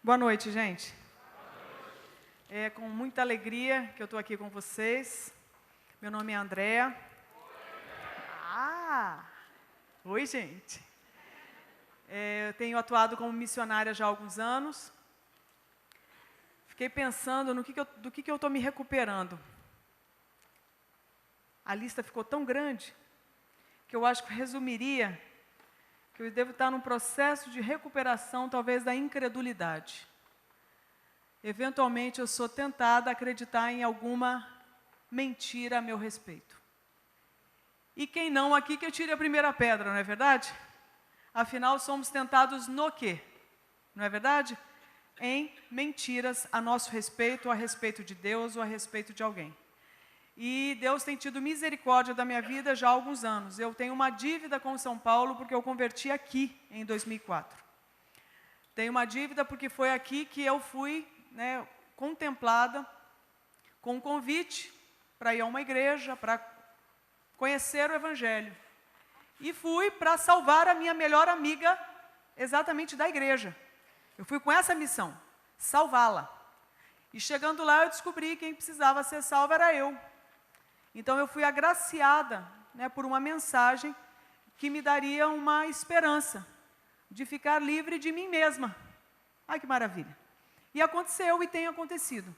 Boa noite, gente. É com muita alegria que eu estou aqui com vocês. Meu nome é Andréa. Oi, gente. Eu tenho atuado como missionária já há alguns anos. Fiquei pensando do que eu estou me recuperando. A lista ficou tão grande que eu acho que resumiria que eu devo estar num processo de recuperação, talvez, da incredulidade. Eventualmente, eu sou tentada a acreditar em alguma mentira a meu respeito. E quem não aqui que eu tire a primeira pedra, não é verdade? Afinal, somos tentados no quê? Não é verdade? Em mentiras a nosso respeito, ou a respeito de Deus, ou a respeito de alguém. E Deus tem tido misericórdia da minha vida já há alguns anos. Eu tenho uma dívida com São Paulo porque eu converti aqui em 2004. Tenho uma dívida porque foi aqui que eu fui contemplada com um convite para ir a uma igreja, para conhecer o Evangelho. E fui para salvar a minha melhor amiga exatamente da igreja. Eu fui com essa missão, salvá-la. E chegando lá eu descobri que quem precisava ser salva era eu. Então eu fui agraciada por uma mensagem que me daria uma esperança de ficar livre de mim mesma. Ai, que maravilha! E aconteceu e tem acontecido.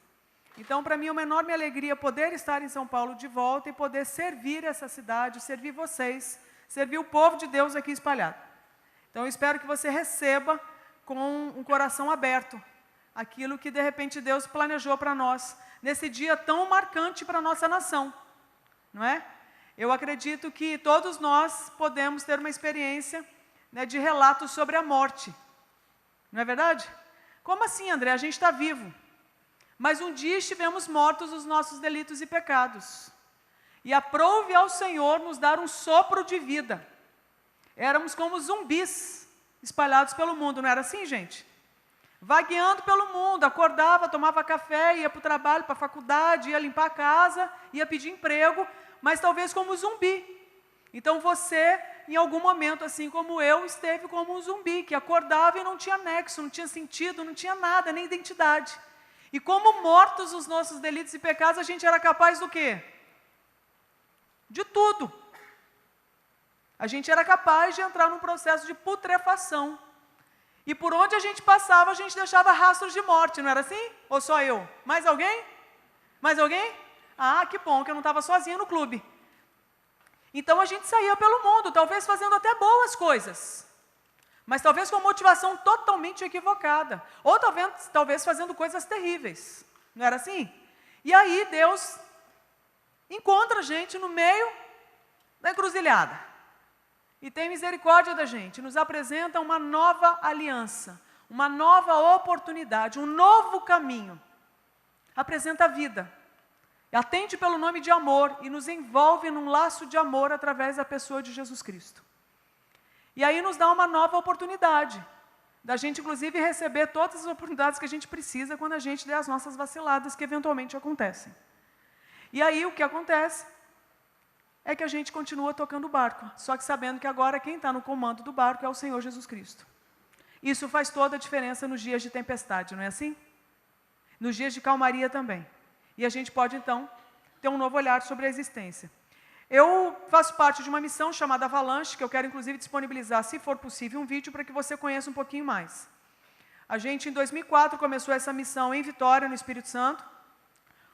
Então, para mim é uma enorme alegria poder estar em São Paulo de volta e poder servir essa cidade, servir vocês, servir o povo de Deus aqui espalhado. Então eu espero que você receba com um coração aberto aquilo que de repente Deus planejou para nós, nesse dia tão marcante para a nossa nação. Não é? Eu acredito que todos nós podemos ter uma experiência de relatos sobre a morte. Não é verdade? Como assim, André? A gente está vivo. Mas um dia estivemos mortos dos nossos delitos e pecados. E aprove ao Senhor nos dar um sopro de vida. Éramos como zumbis espalhados pelo mundo, não era assim, gente? Vagueando pelo mundo, acordava, tomava café, ia para o trabalho, para a faculdade, ia limpar a casa, ia pedir emprego, mas talvez como zumbi. Então você, em algum momento, assim como eu, esteve como um zumbi, que acordava e não tinha nexo, não tinha sentido, não tinha nada, nem identidade. E como mortos os nossos delitos e pecados, a gente era capaz do quê? De tudo. A gente era capaz de entrar num processo de putrefação. E por onde a gente passava, a gente deixava rastros de morte, não era assim? Ou só eu? Mais alguém? Mais alguém? Ah, que bom que eu não estava sozinha no clube. Então a gente saía pelo mundo, talvez fazendo até boas coisas, mas talvez com motivação totalmente equivocada, ou talvez fazendo coisas terríveis, não era assim? E aí Deus encontra a gente no meio da encruzilhada, e tem misericórdia da gente, nos apresenta uma nova aliança, uma nova oportunidade, um novo caminho, apresenta a vida, atende pelo nome de amor e nos envolve num laço de amor através da pessoa de Jesus Cristo. E aí nos dá uma nova oportunidade, da gente inclusive receber todas as oportunidades que a gente precisa quando a gente der as nossas vaciladas que eventualmente acontecem. E aí o que acontece é que a gente continua tocando o barco, só que sabendo que agora quem está no comando do barco é o Senhor Jesus Cristo. Isso faz toda a diferença nos dias de tempestade, não é assim? Nos dias de calmaria também. E a gente pode, então, ter um novo olhar sobre a existência. Eu faço parte de uma missão chamada Avalanche, que eu quero, inclusive, disponibilizar, se for possível, um vídeo para que você conheça um pouquinho mais. A gente, em 2004, começou essa missão em Vitória, no Espírito Santo,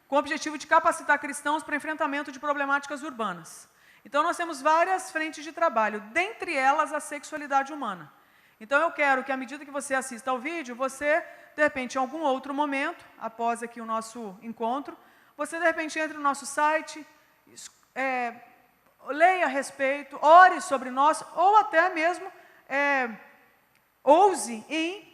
com o objetivo de capacitar cristãos para enfrentamento de problemáticas urbanas. Então, nós temos várias frentes de trabalho, dentre elas a sexualidade humana. Então, eu quero que, à medida que você assista ao vídeo, você, de repente, em algum outro momento, após aqui o nosso encontro, você, de repente, entre no nosso site, leia a respeito, ore sobre nós, ou até mesmo ouse em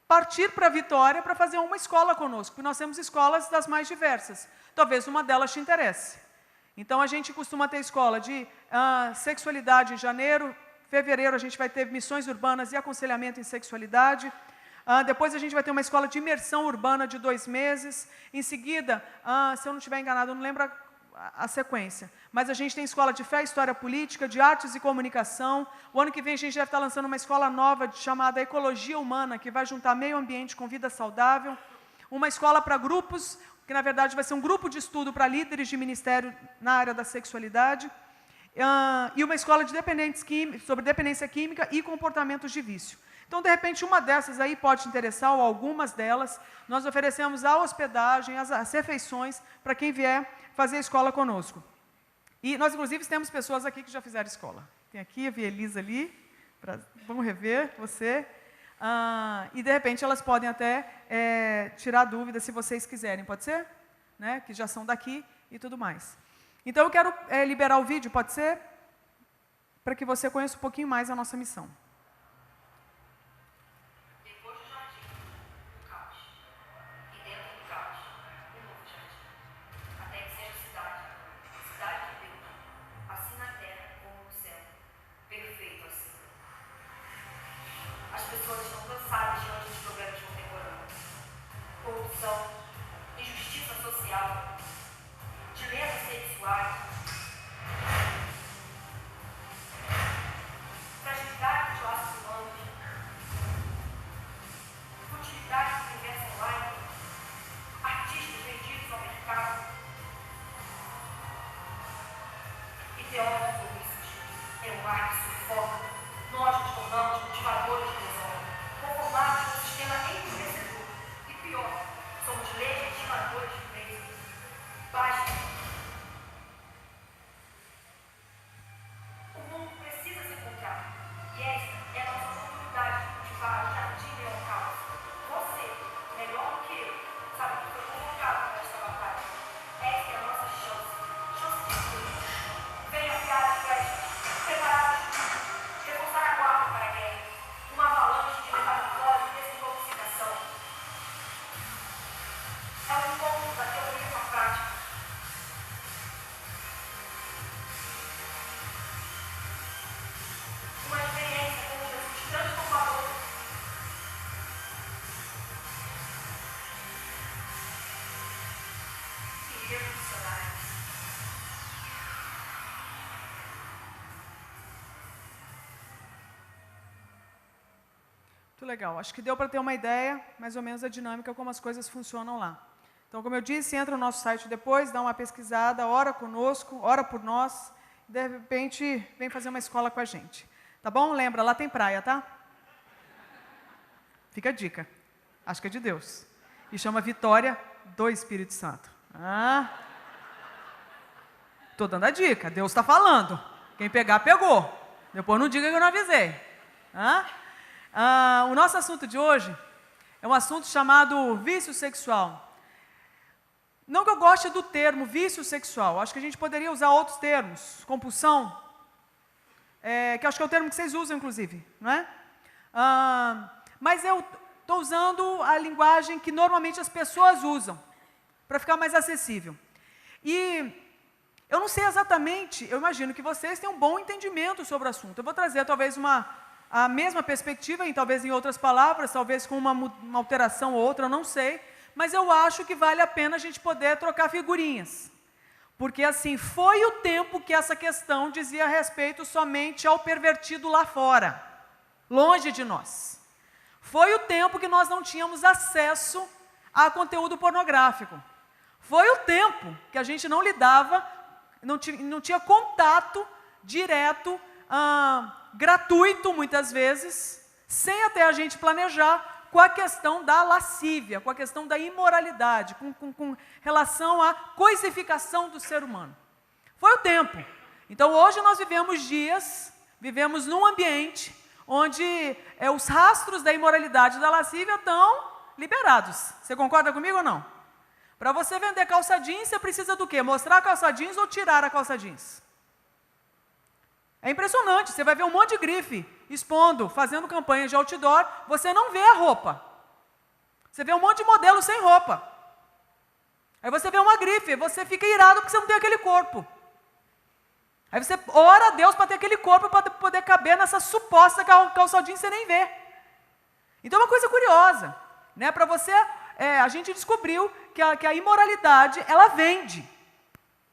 partir para a Vitória para fazer uma escola conosco, porque nós temos escolas das mais diversas. Talvez uma delas te interesse. Então, a gente costuma ter escola de sexualidade em janeiro, fevereiro a gente vai ter missões urbanas e aconselhamento em sexualidade. Depois a gente vai ter uma escola de imersão urbana de 2 meses. Em seguida, se eu não estiver enganado, eu não lembro a sequência. Mas a gente tem escola de fé, história política, de artes e comunicação. O ano que vem a gente deve estar lançando uma escola nova chamada Ecologia Humana, que vai juntar meio ambiente com vida saudável. Uma escola para grupos, que na verdade vai ser um grupo de estudo para líderes de ministério na área da sexualidade. E uma escola de sobre dependência química e comportamentos de vício. Então, de repente, uma dessas aí pode te interessar, ou algumas delas. Nós oferecemos a hospedagem, as refeições, para quem vier fazer escola conosco. E nós, inclusive, temos pessoas aqui que já fizeram escola. Tem aqui, eu vi a Elisa ali, vamos rever você. E, de repente, elas podem até tirar dúvidas, se vocês quiserem, pode ser? Né? Que já são daqui e tudo mais. Então, eu quero liberar o vídeo, pode ser? Para que você conheça um pouquinho mais a nossa missão. Muito legal. Acho que deu para ter uma ideia, mais ou menos, da dinâmica, como as coisas funcionam lá. Então, como eu disse, entra no nosso site depois, dá uma pesquisada, ora conosco, ora por nós, e de repente vem fazer uma escola com a gente. Tá bom? Lembra, lá tem praia, tá? Fica a dica. Acho que é de Deus. E chama Vitória do Espírito Santo. Estou dando a dica, Deus está falando. Quem pegar, pegou. Depois não diga que eu não avisei. O nosso assunto de hoje é um assunto chamado vício sexual. Não que eu goste do termo vício sexual, acho que a gente poderia usar outros termos, compulsão, que acho que é o termo que vocês usam, inclusive, não é? Mas eu estou usando a linguagem que normalmente as pessoas usam, para ficar mais acessível. E eu não sei exatamente, eu imagino que vocês têm um bom entendimento sobre o assunto. Eu vou trazer talvez a mesma perspectiva, talvez em outras palavras, talvez com uma alteração ou outra, eu não sei, mas eu acho que vale a pena a gente poder trocar figurinhas. Porque assim, foi o tempo que essa questão dizia respeito somente ao pervertido lá fora, longe de nós. Foi o tempo que nós não tínhamos acesso a conteúdo pornográfico. Foi o tempo que a gente não lidava, não tinha contato direto, gratuito muitas vezes, sem até a gente planejar, com a questão da lascívia, com a questão da imoralidade, com relação à coisificação do ser humano. Foi o tempo. Então hoje nós vivemos num ambiente onde os rastros da imoralidade e da lascívia estão liberados. Você concorda comigo ou não? Para você vender calça jeans, você precisa do quê? Mostrar a calça jeans ou tirar a calça jeans? É impressionante, você vai ver um monte de grife expondo, fazendo campanha de outdoor, você não vê a roupa. Você vê um monte de modelo sem roupa. Aí você vê uma grife, você fica irado porque você não tem aquele corpo. Aí você ora a Deus para ter aquele corpo, para poder caber nessa suposta calça jeans, você nem vê. Então é uma coisa curiosa, né? Para você, a gente descobriu que a imoralidade, ela vende.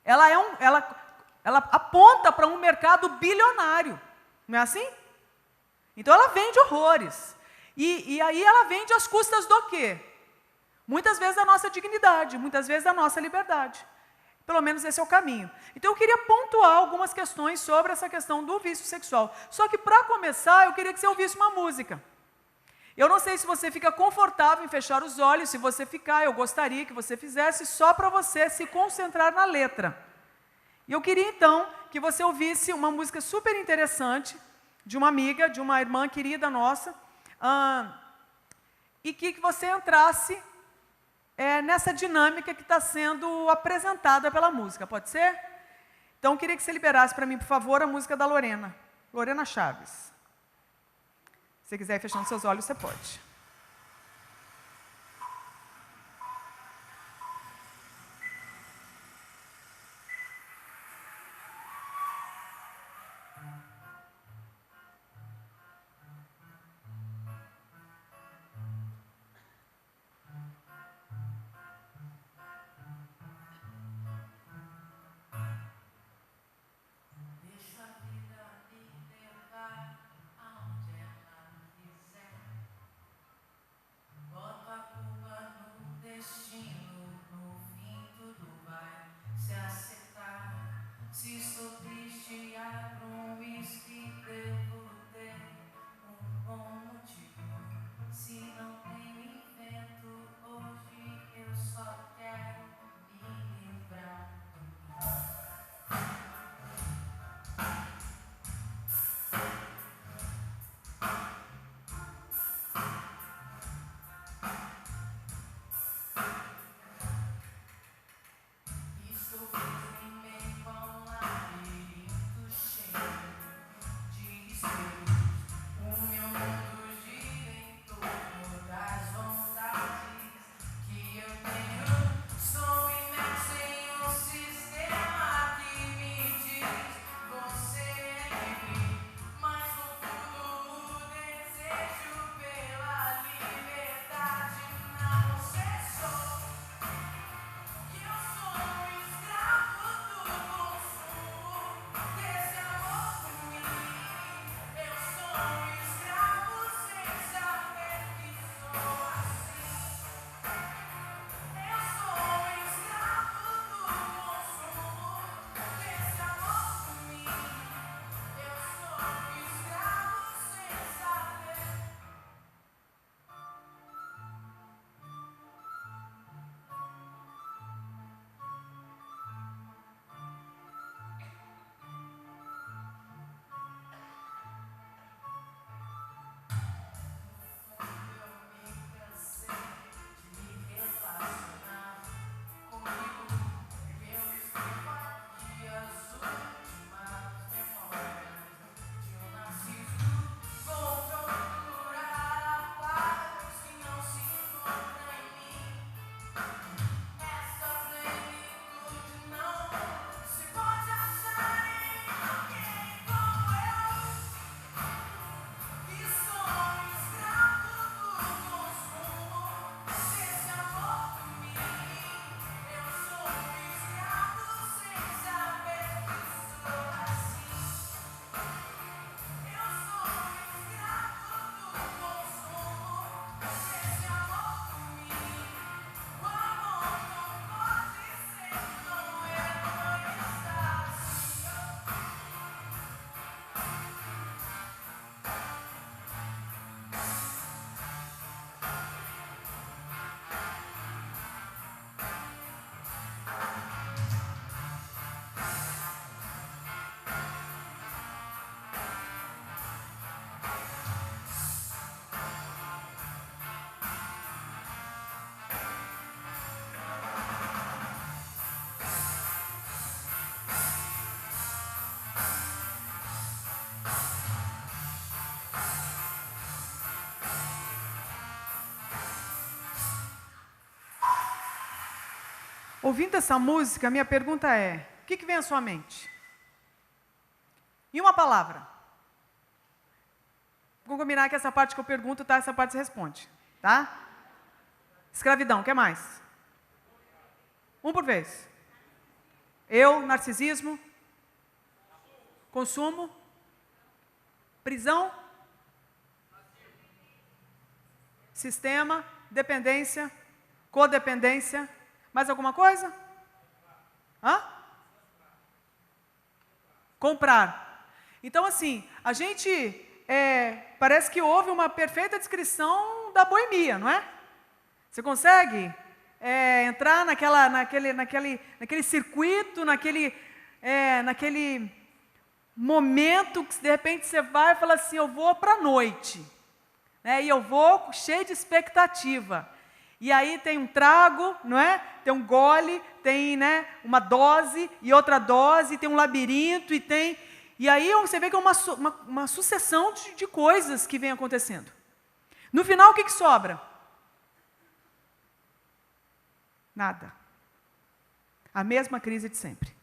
ela aponta para um mercado bilionário, não é assim? Então ela vende horrores. E aí ela vende às custas do quê? Muitas vezes da nossa dignidade, muitas vezes da nossa liberdade. Pelo menos esse é o caminho. Então eu queria pontuar algumas questões sobre essa questão do vício sexual. Só que para começar, eu queria que você ouvisse uma música. Eu não sei se você fica confortável em fechar os olhos. Se você ficar, eu gostaria que você fizesse só para você se concentrar na letra. E eu queria então que você ouvisse uma música super interessante de uma amiga, de uma irmã querida nossa, e que você entrasse nessa dinâmica que está sendo apresentada pela música. Pode ser? Então eu queria que você liberasse para mim, por favor, a música da Lorena Chaves. Se você quiser ir fechando seus olhos, você pode. Se estou triste, abro um whisky, devo ter bom motivo. Se não tenho invento, hoje eu só quero me livrar. Estou preso em meio a um labirinto cheio de espelhos. O meu mundo gira em torno das vontades que eu tenho. Estou imerso em um sistema que me diz: você é livre, mas contudo o desejo pela liberdade não cessou. Eu sou um escravo do consumo desse amor ruim. Eu sou um escravo sem saber que sou assim. Eu sou um escravo do consumo desse amor ruim. Eu sou um escravo sem saber. Eu me cansei de me relacionar comigo. Eu estou aqui as últimas memórias de um narciso. Vou procurar a paz que não se encontra em mim. Essa plenitude não se pode achar em alguém como eu. Que sou um escravo do consumo desse amor ruim. Eu sou um escravo sem saber que sou assim. Eu sou um escravo do consumo desse amor ruim. O amor não pode ser tão egoísta assim. Ouvindo essa música, minha pergunta é: o que vem à sua mente? E uma palavra. Vamos combinar que essa parte que eu pergunto, tá? Essa parte você responde, tá? Escravidão, o que mais? Um por vez. narcisismo, consumo, prisão, sistema, dependência, codependência. Mais alguma coisa? Comprar. Então, assim, a gente, parece que houve uma perfeita descrição da boemia, não é? Você consegue entrar naquele circuito, naquele momento que de repente você vai e fala assim, eu vou para a noite, né? E eu vou cheio de expectativa. E aí tem um trago, não é? Tem um gole, tem, né, uma dose e outra dose, tem um labirinto e aí você vê que é uma sucessão de coisas que vem acontecendo. No final, o que sobra? Nada. A mesma crise de sempre.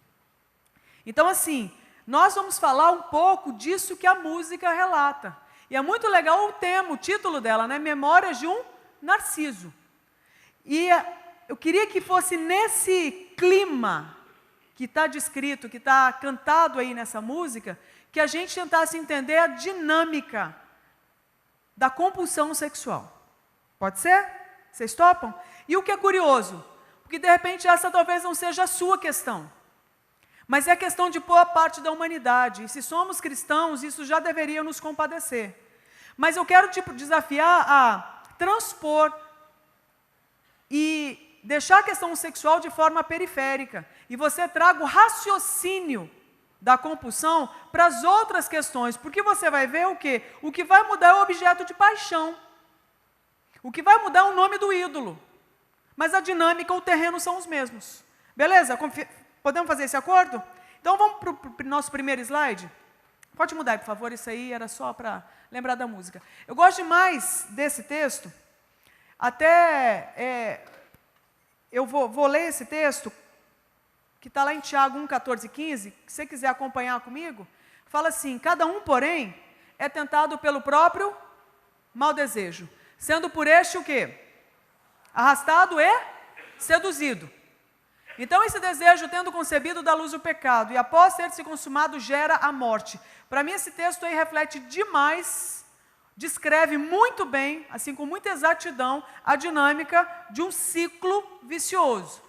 Então, assim, nós vamos falar um pouco disso que a música relata. E é muito legal o título dela, né? Memórias de um Narciso. E eu queria que fosse nesse clima que está descrito, que está cantado aí nessa música, que a gente tentasse entender a dinâmica da compulsão sexual. Pode ser? Vocês topam? E o que é curioso? Porque de repente essa talvez não seja a sua questão, mas é a questão de boa parte da humanidade. E se somos cristãos, isso já deveria nos compadecer. Mas eu quero te desafiar a transpor e deixar a questão sexual de forma periférica. E você traga o raciocínio da compulsão para as outras questões. Porque você vai ver o quê? O que vai mudar é o objeto de paixão. O que vai mudar é o nome do ídolo. Mas a dinâmica, o terreno são os mesmos. Beleza? Podemos fazer esse acordo? Então vamos para o nosso primeiro slide? Pode mudar, por favor, isso aí era só para lembrar da música. Eu gosto demais desse texto. Até, eu vou ler esse texto, que está lá em Tiago 1, 14 e 15, se você quiser acompanhar comigo, fala assim, cada um, porém, é tentado pelo próprio mau desejo, sendo por este o quê? Arrastado e seduzido. Então, esse desejo, tendo concebido, dá luz ao pecado, e após ter se consumado, gera a morte. Para mim, esse texto aí reflete demais, descreve muito bem, assim com muita exatidão, a dinâmica de um ciclo vicioso.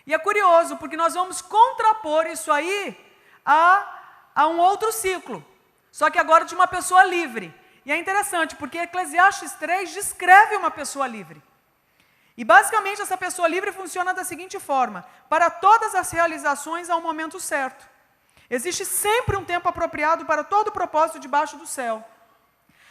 E é curioso, porque nós vamos contrapor isso aí a um outro ciclo, só que agora de uma pessoa livre. E é interessante, porque Eclesiastes 3 descreve uma pessoa livre. E basicamente essa pessoa livre funciona da seguinte forma: para todas as realizações há um momento certo. Existe sempre um tempo apropriado para todo propósito debaixo do céu.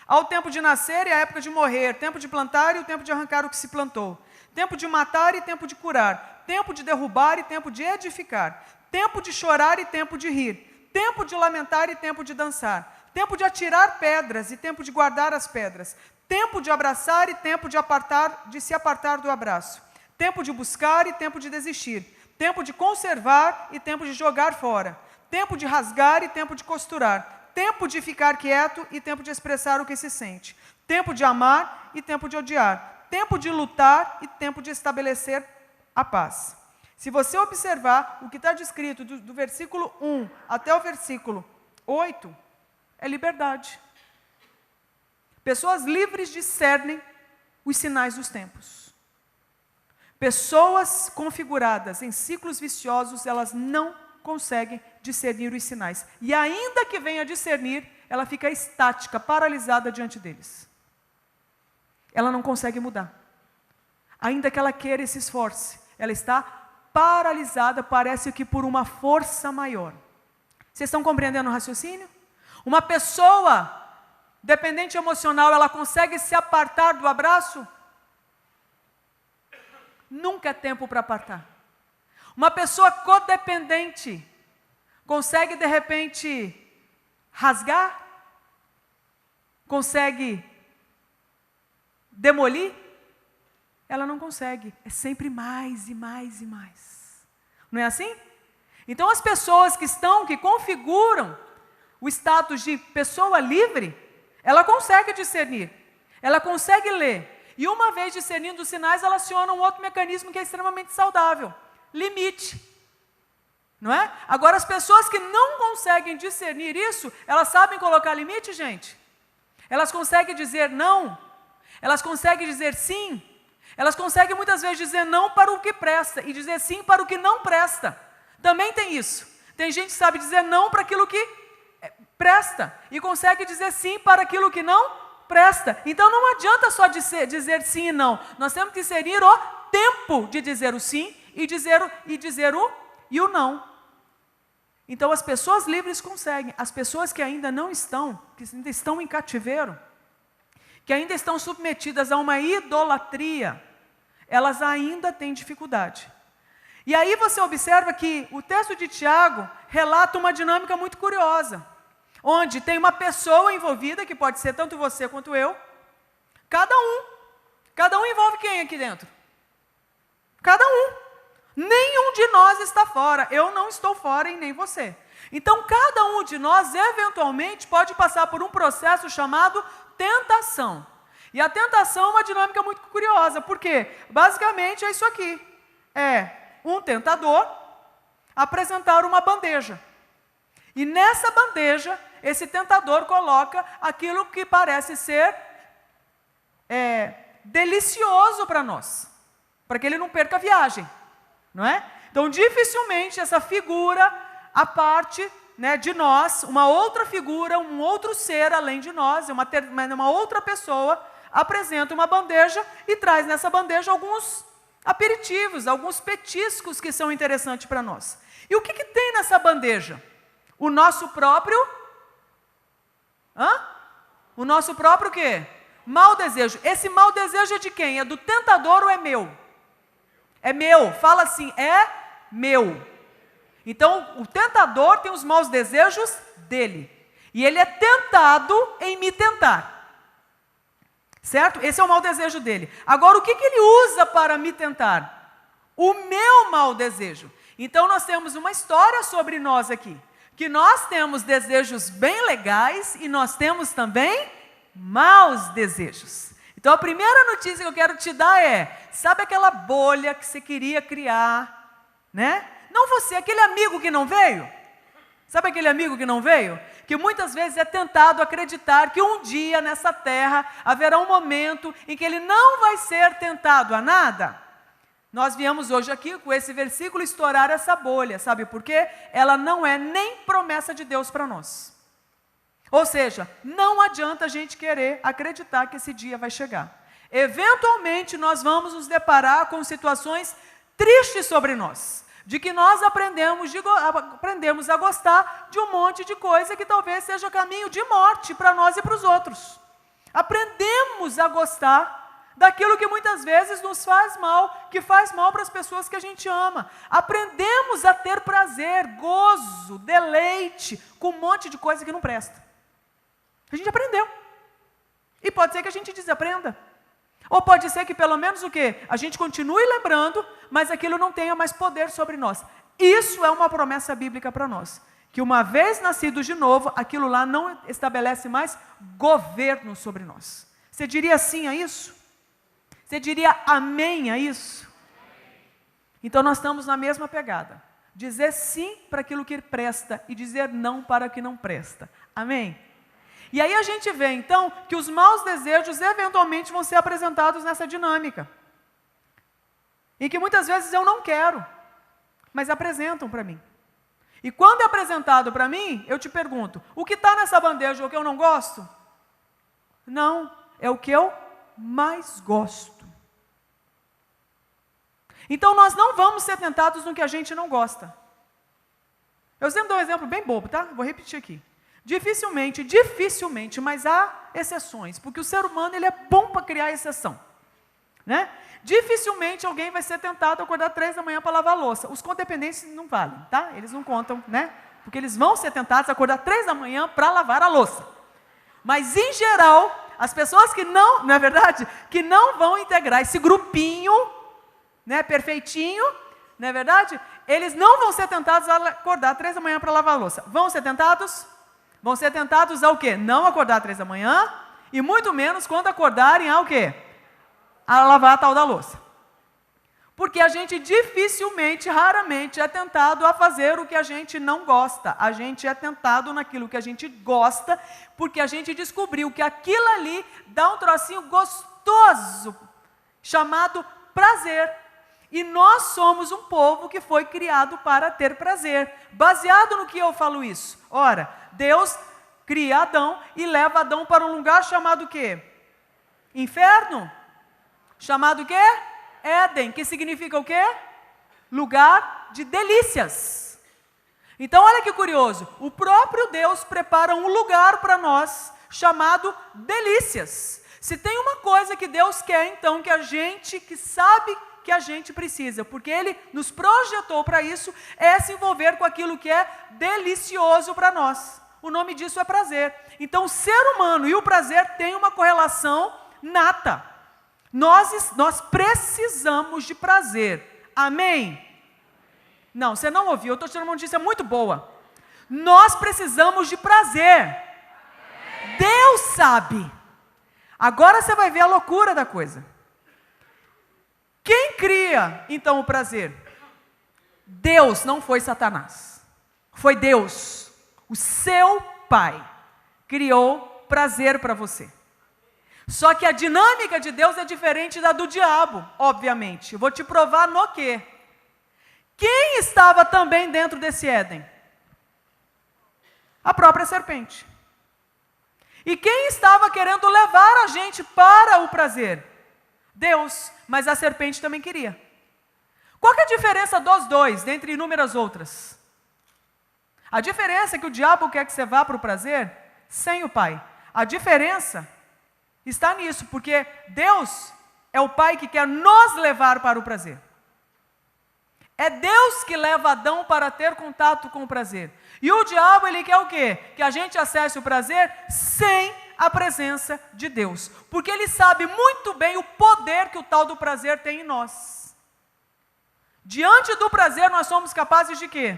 Há o tempo de nascer e a época de morrer, tempo de plantar e o tempo de arrancar o que se plantou, tempo de matar e tempo de curar, tempo de derrubar e tempo de edificar, tempo de chorar e tempo de rir, tempo de lamentar e tempo de dançar, tempo de atirar pedras e tempo de guardar as pedras, tempo de abraçar e tempo de se apartar do abraço, tempo de buscar e tempo de desistir, tempo de conservar e tempo de jogar fora, tempo de rasgar e tempo de costurar, tempo de ficar quieto e tempo de expressar o que se sente, tempo de amar e tempo de odiar, tempo de lutar e tempo de estabelecer a paz. Se você observar o que está descrito do versículo 1 até o versículo 8, é liberdade. Pessoas livres discernem os sinais dos tempos. Pessoas configuradas em ciclos viciosos, elas não conseguem discernir os sinais. E ainda que venha discernir, ela fica estática, paralisada diante deles. Ela não consegue mudar. Ainda que ela queira e se esforce, ela está paralisada, parece que por uma força maior. Vocês estão compreendendo o raciocínio? Uma pessoa dependente emocional, ela consegue se apartar do abraço? Nunca é tempo para apartar. Uma pessoa codependente consegue, de repente, rasgar? Consegue demolir? Ela não consegue. É sempre mais e mais e mais. Não é assim? Então, as pessoas que configuram o status de pessoa livre, ela consegue discernir, ela consegue ler. E uma vez discernindo os sinais, ela aciona um outro mecanismo que é extremamente saudável: limite. não é? Agora, as pessoas que não conseguem discernir isso, elas sabem colocar limite, gente? Elas conseguem dizer não? Elas conseguem dizer sim? Elas conseguem muitas vezes dizer não para o que presta e dizer sim para o que não presta. Também tem isso. Tem gente que sabe dizer não para aquilo que presta e consegue dizer sim para aquilo que não presta. Então não adianta só dizer sim e não. Nós temos que inserir o tempo de dizer o sim e dizer o não. Então as pessoas livres conseguem. As pessoas que ainda não estão, que ainda estão em cativeiro, que ainda estão submetidas a uma idolatria, elas ainda têm dificuldade. E aí você observa que o texto de Tiago relata uma dinâmica muito curiosa, onde tem uma pessoa envolvida, que pode ser tanto você quanto eu, cada um envolve quem aqui dentro? Cada um. Nenhum de nós está fora, eu não estou fora e nem você. Então cada um de nós eventualmente pode passar por um processo chamado tentação. E a tentação é uma dinâmica muito curiosa, porque basicamente é isso aqui, é um tentador apresentar uma bandeja. E nessa bandeja, esse tentador coloca aquilo que parece ser delicioso para nós, para que ele não perca a viagem, não é? Então dificilmente essa figura, a parte, né, de nós, uma outra figura, um outro ser além de nós, uma outra pessoa, apresenta uma bandeja e traz nessa bandeja alguns aperitivos, alguns petiscos que são interessantes para nós. E o que tem nessa bandeja? O nosso próprio... O nosso próprio quê? Mau desejo. Esse mau desejo é de quem? É do tentador ou é meu? É meu. Fala assim, é meu. Então, o tentador tem os maus desejos dele. E ele é tentado em me tentar. Certo? Esse é o mau desejo dele. Agora, o que ele usa para me tentar? O meu mau desejo. Então, nós temos uma história sobre nós aqui. Que nós temos desejos bem legais e nós temos também maus desejos. Então, a primeira notícia que eu quero te dar é, sabe aquela bolha que você queria criar, né? Não você, aquele amigo que não veio. Sabe aquele amigo que não veio? Que muitas vezes é tentado acreditar que um dia nessa terra haverá um momento em que ele não vai ser tentado a nada. Nós viemos hoje aqui com esse versículo estourar essa bolha, sabe por quê? Ela não é nem promessa de Deus para nós. Ou seja, não adianta a gente querer acreditar que esse dia vai chegar. Eventualmente nós vamos nos deparar com situações tristes sobre nós. De que nós aprendemos a gostar de um monte de coisa que talvez seja caminho de morte para nós e para os outros. Aprendemos a gostar daquilo que muitas vezes nos faz mal, que faz mal para as pessoas que a gente ama. Aprendemos a ter prazer, gozo, deleite, com um monte de coisa que não presta. A gente aprendeu. E pode ser que a gente desaprenda. Ou pode ser que pelo menos o quê? A gente continue lembrando, mas aquilo não tenha mais poder sobre nós. Isso é uma promessa bíblica para nós. Que uma vez nascidos de novo, aquilo lá não estabelece mais governo sobre nós. Você diria sim a isso? Você diria amém a isso? Então nós estamos na mesma pegada. Dizer sim para aquilo que presta e dizer não para o que não presta. Amém? E aí a gente vê então que os maus desejos eventualmente vão ser apresentados nessa dinâmica. E que muitas vezes eu não quero, mas apresentam para mim. E quando é apresentado para mim, eu te pergunto, o que está nessa bandeja é o que eu não gosto? Não, é o que eu mais gosto. Então nós não vamos ser tentados no que a gente não gosta. Eu sempre dou um exemplo bem bobo, tá? Vou repetir aqui. Dificilmente, mas há exceções, porque o ser humano ele é bom para criar exceção, né? Dificilmente alguém vai ser tentado a acordar 3 da manhã para lavar a louça. Os codependentes não valem, tá? Eles não contam, né? Porque eles vão ser tentados a acordar 3 da manhã para lavar a louça. Mas em geral, as pessoas que não é verdade? Que não vão integrar esse grupinho, né, perfeitinho, não é verdade? Eles não vão ser tentados a acordar 3 da manhã para lavar a louça. Vão ser tentados? Vão ser tentados ao quê? Não acordar 3 da manhã, e muito menos quando acordarem ao quê? A lavar a tal da louça. Porque a gente dificilmente, raramente é tentado a fazer o que a gente não gosta. A gente é tentado naquilo que a gente gosta, porque a gente descobriu que aquilo ali dá um trocinho gostoso, chamado prazer. E nós somos um povo que foi criado para ter prazer. Baseado no que eu falo isso? Ora, Deus cria Adão e leva Adão para um lugar chamado o quê? Inferno. Chamado o quê? Éden, que significa o quê? Lugar de delícias. Então olha que curioso, o próprio Deus prepara um lugar para nós, chamado delícias. Se tem uma coisa que Deus quer, então, que a gente, que sabe que a gente precisa, porque Ele nos projetou para isso, é se envolver com aquilo que é delicioso para nós. O nome disso é prazer. Então o ser humano e o prazer têm uma correlação nata. Nós precisamos de prazer. Amém? Não, você não ouviu, eu estou te dando uma notícia muito boa. Nós precisamos de prazer. Deus sabe. Agora você vai ver a loucura da coisa. Quem cria, então, o prazer? Deus, não foi Satanás. Foi Deus, o seu Pai, criou prazer para você. Só que a dinâmica de Deus é diferente da do diabo, obviamente. Eu vou te provar no quê? Quem estava também dentro desse Éden? A própria serpente. E quem estava querendo levar a gente para o prazer? Deus, mas a serpente também queria. Qual que é a diferença dos dois, dentre inúmeras outras? A diferença é que o diabo quer que você vá para o prazer sem o Pai. A diferença está nisso, porque Deus é o Pai que quer nos levar para o prazer. É Deus que leva Adão para ter contato com o prazer. E o diabo, ele quer o quê? Que a gente acesse o prazer sem a presença de Deus. Porque ele sabe muito bem o poder que o tal do prazer tem em nós. Diante do prazer, nós somos capazes de quê?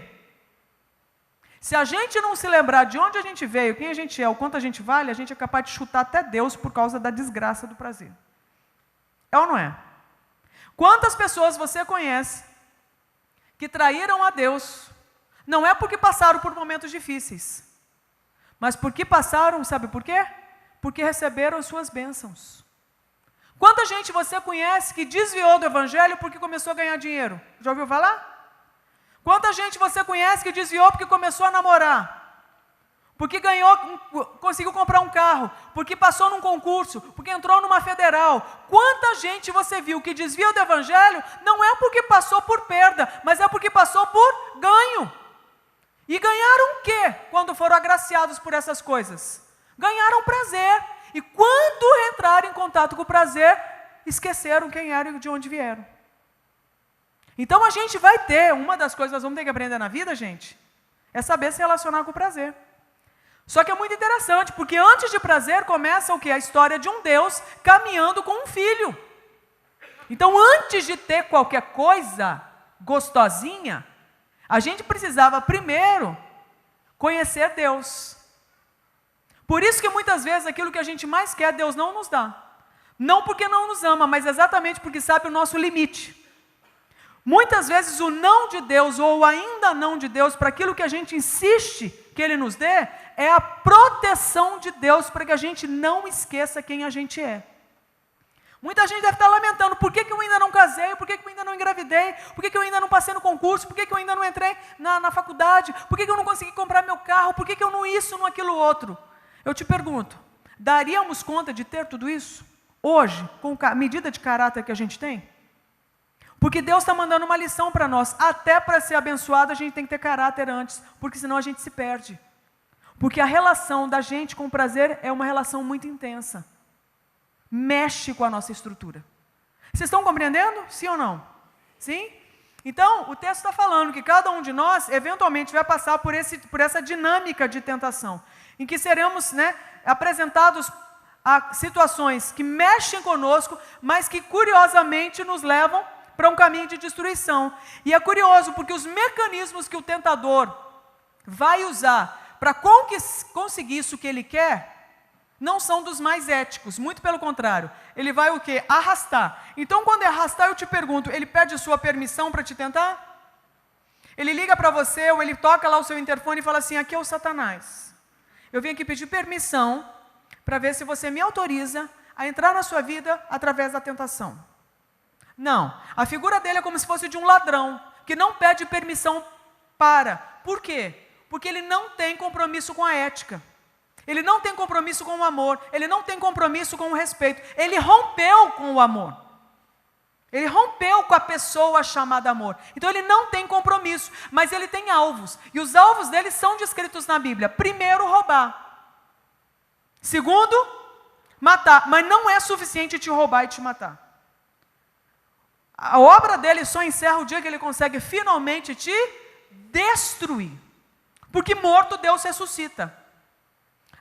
Se a gente não se lembrar de onde a gente veio, quem a gente é, o quanto a gente vale, a gente é capaz de chutar até Deus por causa da desgraça do prazer. É ou não é? Quantas pessoas você conhece que traíram a Deus, não é porque passaram por momentos difíceis, mas porque passaram, sabe por quê? Porque receberam as suas bênçãos. Quanta gente você conhece que desviou do Evangelho porque começou a ganhar dinheiro? Já ouviu falar? Quanta gente você conhece que desviou porque começou a namorar? Porque conseguiu comprar um carro? Porque passou num concurso? Porque entrou numa federal? Quanta gente você viu que desvia do Evangelho não é porque passou por perda, mas é porque passou por ganho. E ganharam o quê quando foram agraciados por essas coisas? Ganharam prazer. E quando entraram em contato com o prazer, esqueceram quem eram e de onde vieram. Então a gente vai ter, uma das coisas que nós vamos ter que aprender na vida, gente, é saber se relacionar com o prazer. Só que é muito interessante, porque antes de prazer começa o quê? A história de um Deus caminhando com um filho. Então antes de ter qualquer coisa gostosinha, a gente precisava primeiro conhecer Deus. Por isso que muitas vezes aquilo que a gente mais quer, Deus não nos dá. Não porque não nos ama, mas exatamente porque sabe o nosso limite. Muitas vezes o não de Deus, ou o ainda não de Deus, para aquilo que a gente insiste que Ele nos dê, é a proteção de Deus para que a gente não esqueça quem a gente é. Muita gente deve estar lamentando, por que eu ainda não casei, por que eu ainda não engravidei, por que eu ainda não passei no concurso, por que eu ainda não entrei na faculdade, por que eu não consegui comprar meu carro, por que eu não isso, não aquilo outro. Eu te pergunto, daríamos conta de ter tudo isso hoje, com a medida de caráter que a gente tem? Porque Deus está mandando uma lição para nós. Até para ser abençoado a gente tem que ter caráter antes, porque senão a gente se perde. Porque a relação da gente com o prazer é uma relação muito intensa. Mexe com a nossa estrutura. Vocês estão compreendendo? Sim ou não? Sim? Então, o texto está falando que cada um de nós, eventualmente, vai passar por essa dinâmica de tentação, em que seremos, apresentados a situações que mexem conosco, mas que curiosamente nos levam para um caminho de destruição. E é curioso, porque os mecanismos que o tentador vai usar para conseguir isso que ele quer, não são dos mais éticos, muito pelo contrário. Ele vai o quê? Arrastar. Então, quando é arrastar, eu te pergunto, ele pede sua permissão para te tentar? Ele liga para você, ou ele toca lá o seu interfone e fala assim, aqui é o Satanás. Eu vim aqui pedir permissão para ver se você me autoriza a entrar na sua vida através da tentação. Não, a figura dele é como se fosse de um ladrão, que não pede permissão para. Por quê? Porque ele não tem compromisso com a ética. Ele não tem compromisso com o amor. Ele não tem compromisso com o respeito. Ele rompeu com o amor. Ele rompeu com a pessoa chamada amor. Então ele não tem compromisso, mas ele tem alvos. E os alvos dele são descritos na Bíblia. Primeiro, roubar. Segundo, matar. Mas não é suficiente te roubar e te matar. A obra dele só encerra o dia que ele consegue finalmente te destruir. Porque morto Deus ressuscita.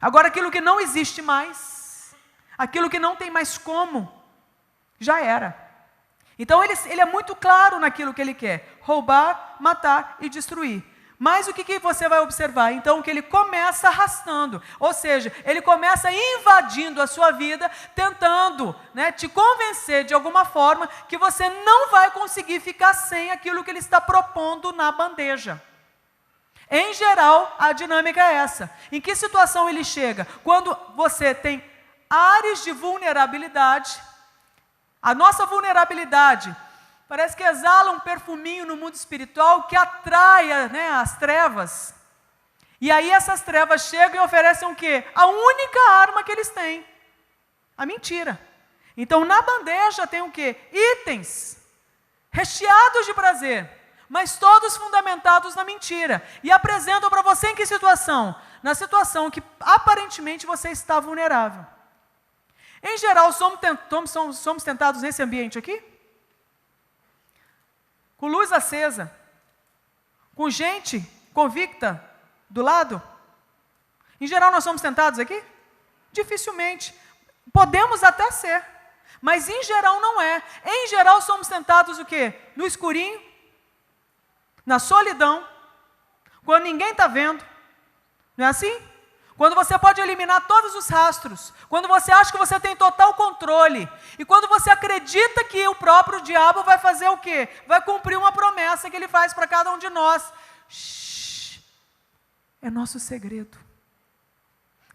Agora aquilo que não existe mais, aquilo que não tem mais como, já era. Então ele é muito claro naquilo que ele quer: roubar, matar e destruir. Mas o que você vai observar? Então que ele começa arrastando, ou seja, ele começa invadindo a sua vida, tentando, te convencer de alguma forma que você não vai conseguir ficar sem aquilo que ele está propondo na bandeja. Em geral, a dinâmica é essa. Em que situação ele chega? Quando você tem áreas de vulnerabilidade. A nossa vulnerabilidade parece que exala um perfuminho no mundo espiritual que atrai as trevas. E aí essas trevas chegam e oferecem o quê? A única arma que eles têm: a mentira. Então na bandeja tem o quê? Itens recheados de prazer, mas todos fundamentados na mentira. E apresentam para você em que situação? Na situação que aparentemente você está vulnerável. Em geral, somos tentados nesse ambiente aqui? Com luz acesa, com gente convicta do lado? Em geral, nós somos tentados aqui? Dificilmente. Podemos até ser, mas em geral não é. Em geral, somos tentados o quê? No escurinho, na solidão, quando ninguém está vendo. Não é assim? Quando você pode eliminar todos os rastros, quando você acha que você tem total controle, e quando você acredita que o próprio diabo vai fazer o quê? Vai cumprir uma promessa que ele faz para cada um de nós. Shhh, é nosso segredo.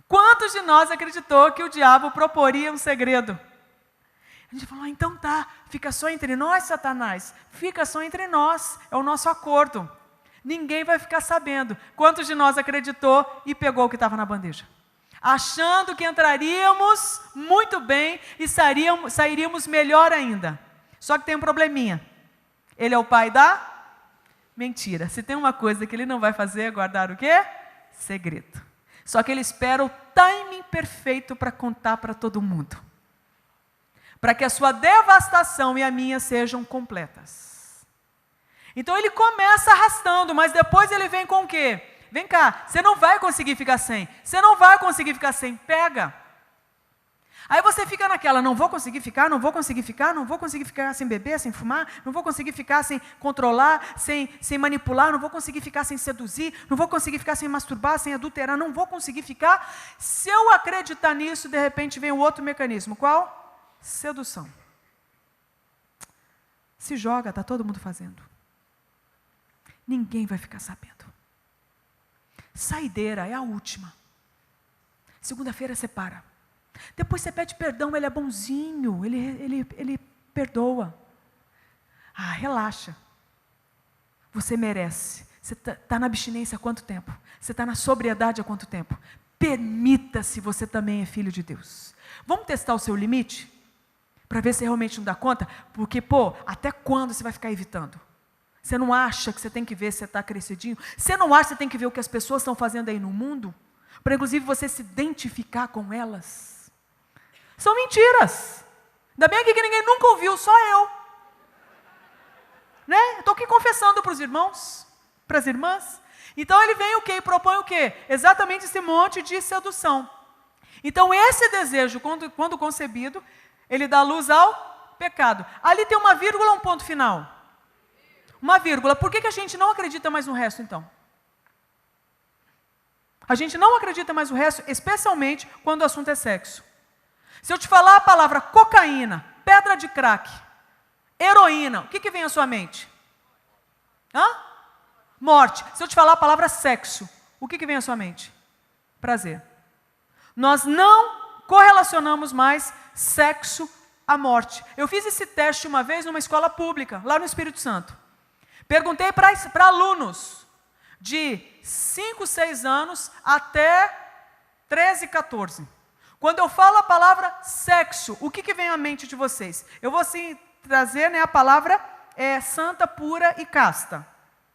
Quantos de nós acreditou que o diabo proporia um segredo? A gente falou, então tá, fica só entre nós, Satanás, fica só entre nós, é o nosso acordo. Ninguém vai ficar sabendo. Quantos de nós acreditou e pegou o que estava na bandeja? Achando que entraríamos muito bem e sairíamos melhor ainda. Só que tem um probleminha. Ele é o pai da mentira. Se tem uma coisa que ele não vai fazer, é guardar o quê? Segredo. Só que ele espera o timing perfeito para contar para todo mundo. Para que a sua devastação e a minha sejam completas. Então ele começa arrastando, mas depois ele vem com o quê? Vem cá, você não vai conseguir ficar sem. Você não vai conseguir ficar sem, pega. Aí você fica naquela, não vou conseguir ficar, não vou conseguir ficar, não vou conseguir ficar sem beber, sem fumar, não vou conseguir ficar sem controlar, sem manipular, não vou conseguir ficar sem seduzir, não vou conseguir ficar sem masturbar, sem adulterar, não vou conseguir ficar. Se eu acreditar nisso, de repente vem o outro mecanismo. Qual? Sedução. Se joga, está todo mundo fazendo. Ninguém vai ficar sabendo. Saideira é a última. Segunda-feira você para. Depois você pede perdão, ele é bonzinho, ele perdoa. Ah, relaxa. Você merece. Você está na abstinência há quanto tempo? Você está na sobriedade há quanto tempo? Permita-se, você também é filho de Deus. Vamos testar o seu limite? Para ver se realmente não dá conta? Porque, até quando você vai ficar evitando? Você não acha que você tem que ver se você está crescidinho? Você não acha que você tem que ver o que as pessoas estão fazendo aí no mundo? Para inclusive você se identificar com elas? São mentiras. Ainda bem aqui que ninguém nunca ouviu, só eu. Estou aqui confessando para os irmãos, para as irmãs. Então ele vem o quê? E propõe o quê? Exatamente esse monte de sedução. Então esse desejo, quando concebido, ele dá luz ao pecado. Ali tem uma vírgula, um ponto final. Uma vírgula. Por que a gente não acredita mais no resto, então? A gente não acredita mais o resto, especialmente quando o assunto é sexo. Se eu te falar a palavra cocaína, pedra de crack, heroína, o que vem à sua mente? Morte. Se eu te falar a palavra sexo, o que vem à sua mente? Prazer. Nós não correlacionamos mais sexo à morte. Eu fiz esse teste uma vez numa escola pública, lá no Espírito Santo. Perguntei para alunos de 5, 6 anos até 13, 14. Quando eu falo a palavra sexo, o que vem à mente de vocês? Eu vou assim trazer, a palavra santa, pura e casta.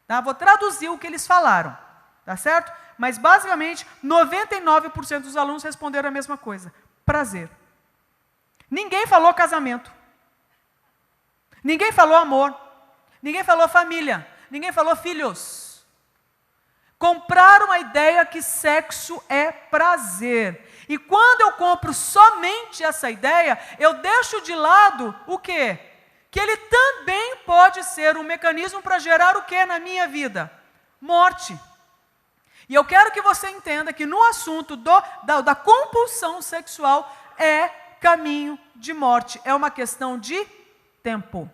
Tá? Vou traduzir o que eles falaram, tá certo? Mas basicamente 99% dos alunos responderam a mesma coisa: prazer. Ninguém falou casamento. Ninguém falou amor. Ninguém falou família. Ninguém falou filhos. Compraram a ideia que sexo é prazer. E quando eu compro somente essa ideia, eu deixo de lado o quê? Que ele também pode ser um mecanismo para gerar o quê na minha vida? Morte. E eu quero que você entenda que no assunto da compulsão sexual é caminho de morte. É uma questão de tempo.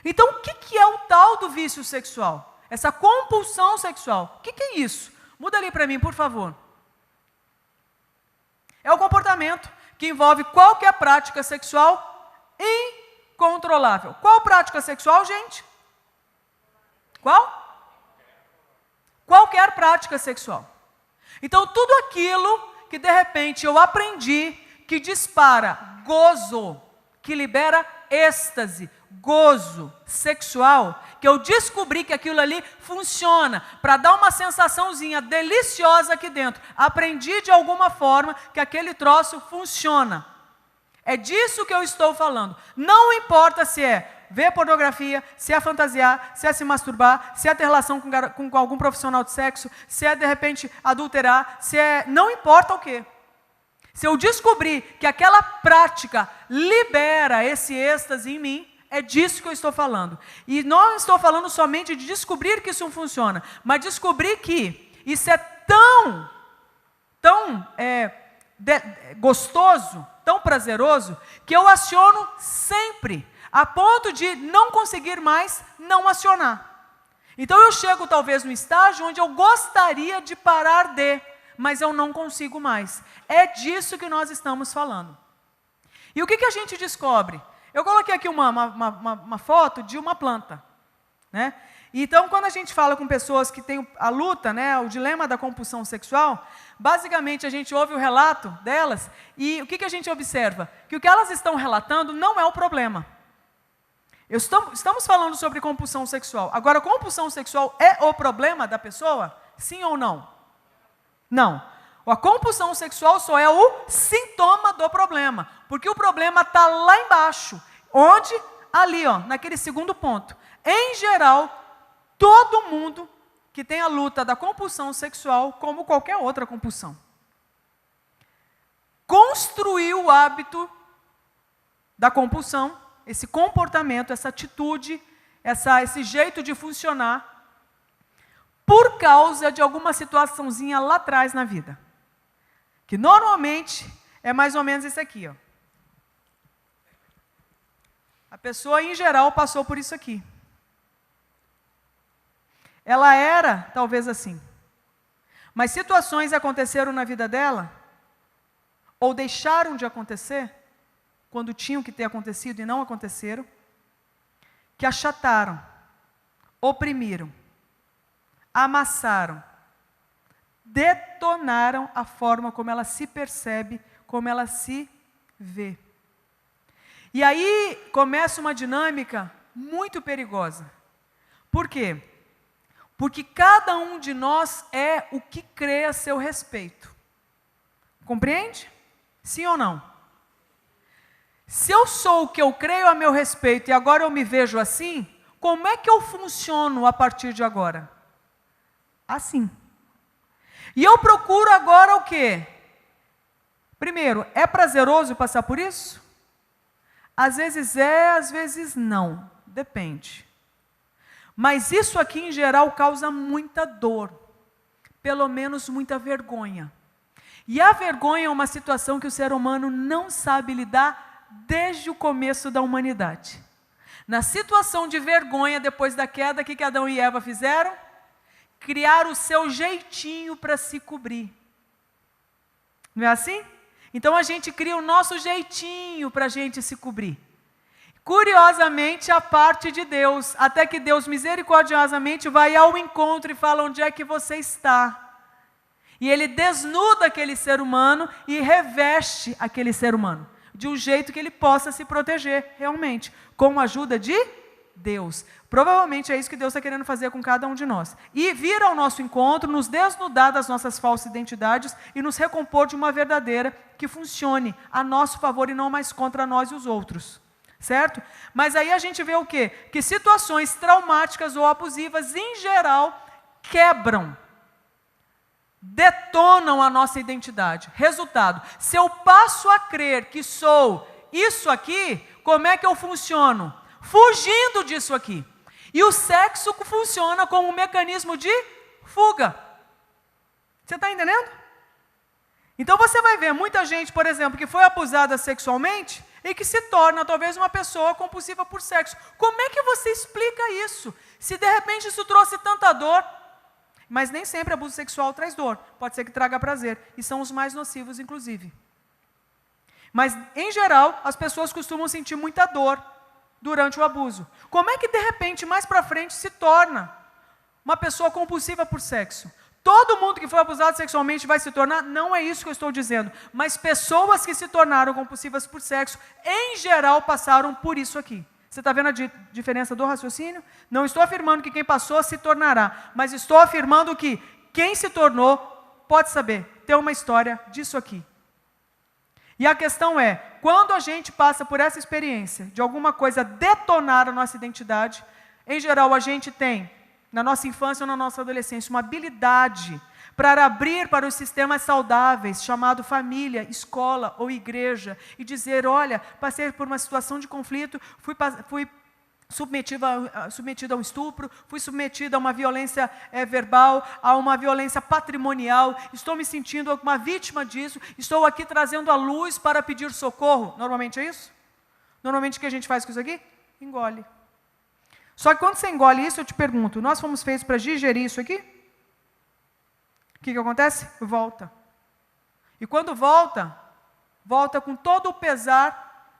Então, o que é o tal do vício sexual? Essa compulsão sexual. O que é isso? Muda ali para mim, por favor. É o comportamento que envolve qualquer prática sexual incontrolável. Qual prática sexual, gente? Qual? Qualquer prática sexual. Então, tudo aquilo que de repente eu aprendi, que dispara gozo, que libera êxtase, gozo sexual, que eu descobri que aquilo ali funciona para dar uma sensaçãozinha deliciosa aqui dentro. Aprendi de alguma forma que aquele troço funciona. É disso que eu estou falando. Não importa se é ver pornografia, se é fantasiar, se é se masturbar, se é ter relação com algum profissional de sexo, se é de repente adulterar, se é... Não importa o quê. Se eu descobrir que aquela prática libera esse êxtase em mim, é disso que eu estou falando. E não estou falando somente de descobrir que isso funciona, mas descobrir que isso é tão gostoso, tão prazeroso, que eu aciono sempre, a ponto de não conseguir mais não acionar. Então eu chego talvez no estágio onde eu gostaria de parar mas eu não consigo mais. É disso que nós estamos falando. E o que a gente descobre? Eu coloquei aqui uma foto de uma planta, né? Então, quando a gente fala com pessoas que têm a luta, o dilema da compulsão sexual, basicamente a gente ouve o relato delas e o que a gente observa? Que o que elas estão relatando não é o problema. Estamos falando sobre compulsão sexual. Agora, compulsão sexual é o problema da pessoa? Sim ou não? Não. A compulsão sexual só é o sintoma do problema, porque o problema está lá embaixo, onde? Ali, naquele segundo ponto. Em geral, todo mundo que tem a luta da compulsão sexual, como qualquer outra compulsão, construiu o hábito da compulsão, esse comportamento, essa atitude, esse jeito de funcionar, por causa de alguma situaçãozinha lá atrás na vida. Que normalmente é mais ou menos isso aqui. A pessoa, em geral, passou por isso aqui. Ela era, talvez assim. Mas situações aconteceram na vida dela, ou deixaram de acontecer, quando tinham que ter acontecido e não aconteceram, que achataram, oprimiram, amassaram, detonaram a forma como ela se percebe, como ela se vê. E aí começa uma dinâmica muito perigosa. Por quê? Porque cada um de nós é o que crê a seu respeito. Compreende? Sim ou não? Se eu sou o que eu creio a meu respeito e agora eu me vejo assim, como é que eu funciono a partir de agora? Assim. E eu procuro agora o quê? Primeiro, é prazeroso passar por isso? Às vezes é, às vezes não. Depende. Mas isso aqui, em geral, causa muita dor. pelo menos muita vergonha. E a vergonha é uma situação que o ser humano não sabe lidar desde o começo da humanidade. Na situação de vergonha, depois da queda, o que Adão e Eva fizeram? Criaram o seu jeitinho para se cobrir. Não é assim? Então a gente cria o nosso jeitinho para a gente se cobrir. Curiosamente, a parte de Deus, até que Deus misericordiosamente vai ao encontro e fala: onde é que você está? E Ele desnuda aquele ser humano e reveste aquele ser humano, de um jeito que ele possa se proteger, realmente, com a ajuda de Deus. Provavelmente é isso que Deus está querendo fazer com cada um de nós. E vir ao nosso encontro, nos desnudar das nossas falsas identidades e nos recompor de uma verdadeira que funcione a nosso favor e não mais contra nós e os outros. Certo? Mas aí a gente vê o quê? Que situações traumáticas ou abusivas, em geral, quebram, detonam a nossa identidade. Resultado, se eu passo a crer que sou isso aqui, como é que eu funciono? Fugindo disso aqui. E o sexo funciona como um mecanismo de fuga. Você está entendendo? Então você vai ver muita gente, por exemplo, que foi abusada sexualmente e que se torna talvez uma pessoa compulsiva por sexo. Como é que você explica isso? Se de repente isso trouxe tanta dor. Mas nem sempre abuso sexual traz dor. Pode ser que traga prazer. E são os mais nocivos, inclusive. Mas, em geral, as pessoas costumam sentir muita dor durante o abuso. Como é que, de repente, mais para frente, se torna uma pessoa compulsiva por sexo? Todo mundo que foi abusado sexualmente vai se tornar? Não é isso que eu estou dizendo. Mas pessoas que se tornaram compulsivas por sexo, em geral, passaram por isso aqui. Você está vendo a diferença do raciocínio? Não estou afirmando que quem passou se tornará, mas estou afirmando que quem se tornou pode saber, ter uma história disso aqui. E a questão é, quando a gente passa por essa experiência de alguma coisa detonar a nossa identidade, em geral a gente tem, na nossa infância ou na nossa adolescência, uma habilidade para abrir para os sistemas saudáveis, chamado família, escola ou igreja, e dizer: olha, passei por uma situação de conflito, fui submetida a um estupro, fui submetida a uma violência verbal, a uma violência patrimonial, estou me sentindo uma vítima disso, estou aqui trazendo a luz para pedir socorro. Normalmente é isso? Normalmente o que a gente faz com isso aqui? Engole. Só que quando você engole isso, eu te pergunto, nós fomos feitos para digerir isso aqui? O que acontece? Volta. E quando volta, volta com todo o pesar,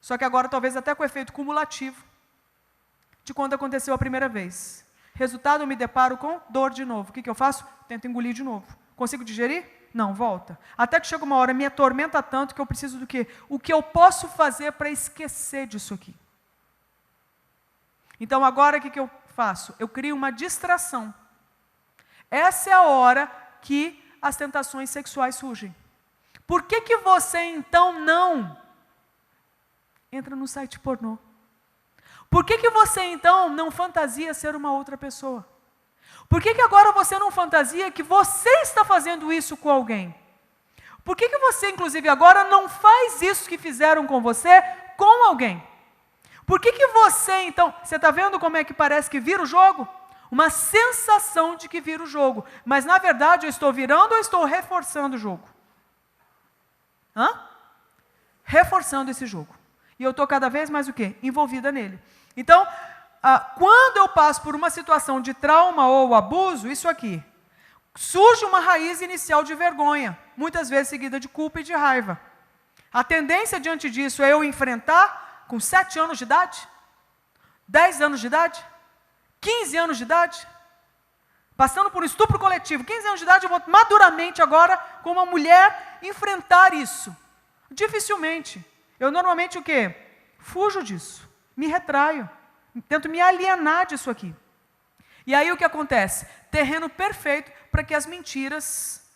só que agora talvez até com efeito cumulativo, de quando aconteceu a primeira vez. Resultado, eu me deparo com dor de novo. O que eu faço? Tento engolir de novo. Consigo digerir? Não, volta. Até que chega uma hora, me atormenta tanto que eu preciso do quê? O que eu posso fazer para esquecer disso aqui? Então agora o que eu faço? Eu crio uma distração. Essa é a hora que as tentações sexuais surgem. Por que você então não entra no site pornô? Por que você então não fantasia ser uma outra pessoa? Por que agora você não fantasia que você está fazendo isso com alguém? Por que você inclusive agora não faz isso que fizeram com você com alguém? Por que você então, você está vendo como é que parece que vira o jogo? Uma sensação de que vira o jogo. Mas, na verdade, eu estou virando ou estou reforçando o jogo? Reforçando esse jogo. E eu estou cada vez mais o quê? Envolvida nele. Então, quando eu passo por uma situação de trauma ou abuso, isso aqui, surge uma raiz inicial de vergonha, muitas vezes seguida de culpa e de raiva. A tendência diante disso é eu enfrentar com 7 anos de idade, 10 anos de idade, 15 anos de idade, passando por um estupro coletivo, 15 anos de idade, eu vou maduramente agora, como uma mulher, enfrentar isso. Dificilmente. Eu normalmente o quê? Fujo disso, me retraio, tento me alienar disso aqui. E aí o que acontece? Terreno perfeito para que as mentiras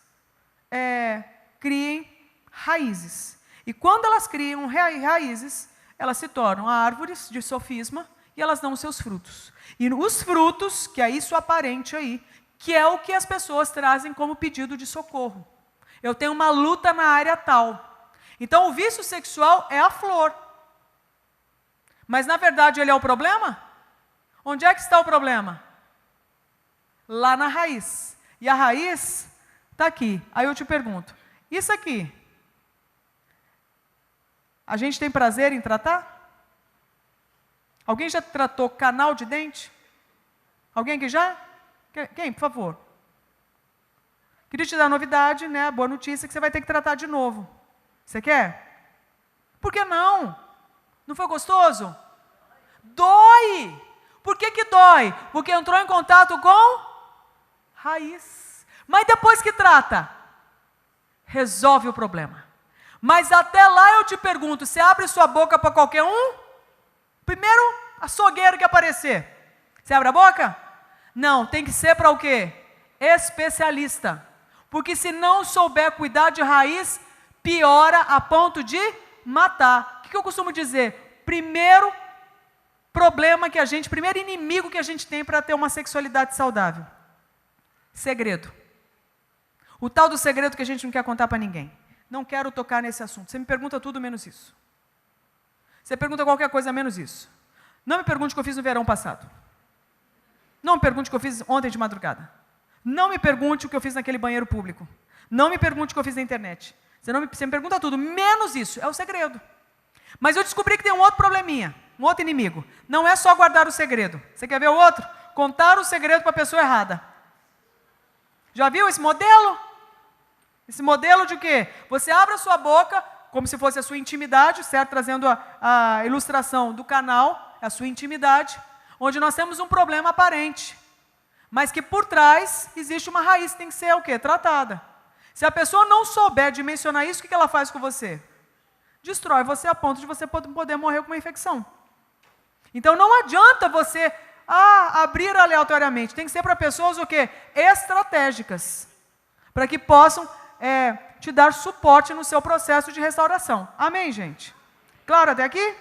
criem raízes. E quando elas criam raízes, elas se tornam árvores de sofisma e elas dão os seus frutos. E os frutos, que é isso aparente aí, que é o que as pessoas trazem como pedido de socorro. Eu tenho uma luta na área tal. Então o vício sexual é a flor. Mas na verdade ele é o problema? Onde é que está o problema? Lá na raiz. E a raiz está aqui. Aí eu te pergunto, isso aqui, a gente tem prazer em tratar? Alguém já tratou canal de dente? Alguém aqui já? Quem, por favor? Queria te dar a novidade, né, a boa notícia, que você vai ter que tratar de novo. Você quer? Por que não? Não foi gostoso? Dói! Por que que dói? Porque entrou em contato com raiz. Mas depois que trata, resolve o problema. Mas até lá eu te pergunto, você abre sua boca para qualquer um? Primeiro, açougueiro que aparecer. Você abre a boca? Não, tem que ser para o quê? Especialista. Porque se não souber cuidar de raiz, piora a ponto de matar. O que eu costumo dizer? Primeiro problema que a gente, primeiro inimigo que a gente tem para ter uma sexualidade saudável. Segredo. O tal do segredo que a gente não quer contar para ninguém. Não quero tocar nesse assunto. Você me pergunta tudo menos isso. Você pergunta qualquer coisa menos isso. Não me pergunte o que eu fiz no verão passado. Não me pergunte o que eu fiz ontem de madrugada. Não me pergunte o que eu fiz naquele banheiro público. Não me pergunte o que eu fiz na internet. Você me pergunta tudo, menos isso. É o segredo. Mas eu descobri que tem um outro probleminha, um outro inimigo. Não é só guardar o segredo. Você quer ver o outro? Contar o segredo para a pessoa errada. Já viu esse modelo? Esse modelo de quê? Você abre a sua boca, como se fosse a sua intimidade, certo? Trazendo a ilustração do canal, a sua intimidade, onde nós temos um problema aparente, mas que por trás existe uma raiz que tem que ser o quê? Tratada. Se a pessoa não souber dimensionar isso, o que ela faz com você? Destrói você a ponto de você poder morrer com uma infecção. Então não adianta você abrir aleatoriamente, tem que ser para pessoas o quê? Estratégicas, para que possam te dar suporte no seu processo de restauração. Amém, gente? Claro até aqui?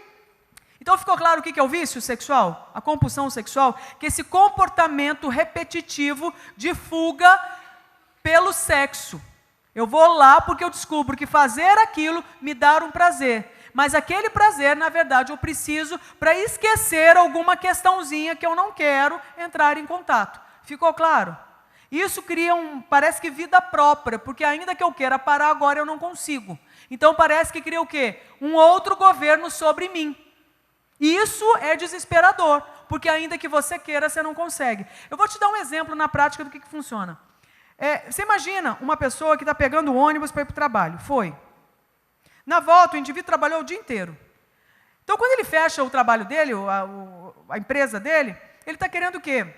Então ficou claro o que é o vício sexual? A compulsão sexual? Que esse comportamento repetitivo de fuga pelo sexo. Eu vou lá porque eu descubro que fazer aquilo me dá um prazer. Mas aquele prazer, na verdade, eu preciso para esquecer alguma questãozinha que eu não quero entrar em contato. Ficou claro? Isso cria parece que vida própria, porque ainda que eu queira parar agora, eu não consigo. Então parece que cria o quê? Um outro governo sobre mim. E isso é desesperador, porque ainda que você queira, você não consegue. Eu vou te dar um exemplo na prática do que funciona. Você imagina uma pessoa que está pegando o ônibus para ir para o trabalho. Foi. Na volta, o indivíduo trabalhou o dia inteiro. Então, quando ele fecha o trabalho dele, a empresa dele, ele está querendo o quê?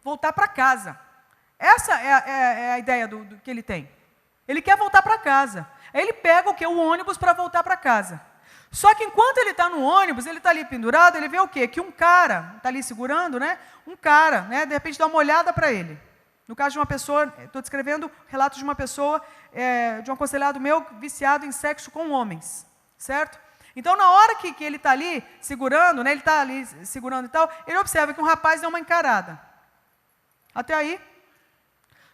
Voltar para casa. Essa é a ideia do que ele tem. Ele quer voltar para casa. Aí ele pega o quê? O ônibus para voltar para casa. Só que enquanto ele está no ônibus, ele está ali pendurado, ele vê o quê? Que um cara, está ali segurando, né? Um cara, né? De repente dá uma olhada para ele. No caso de uma pessoa, estou descrevendo relato de uma pessoa, de um aconselhado meu, viciado em sexo com homens, certo? Então, na hora que ele está ali segurando, né? Ele está ali segurando e tal, ele observa que um rapaz deu uma encarada. Até aí.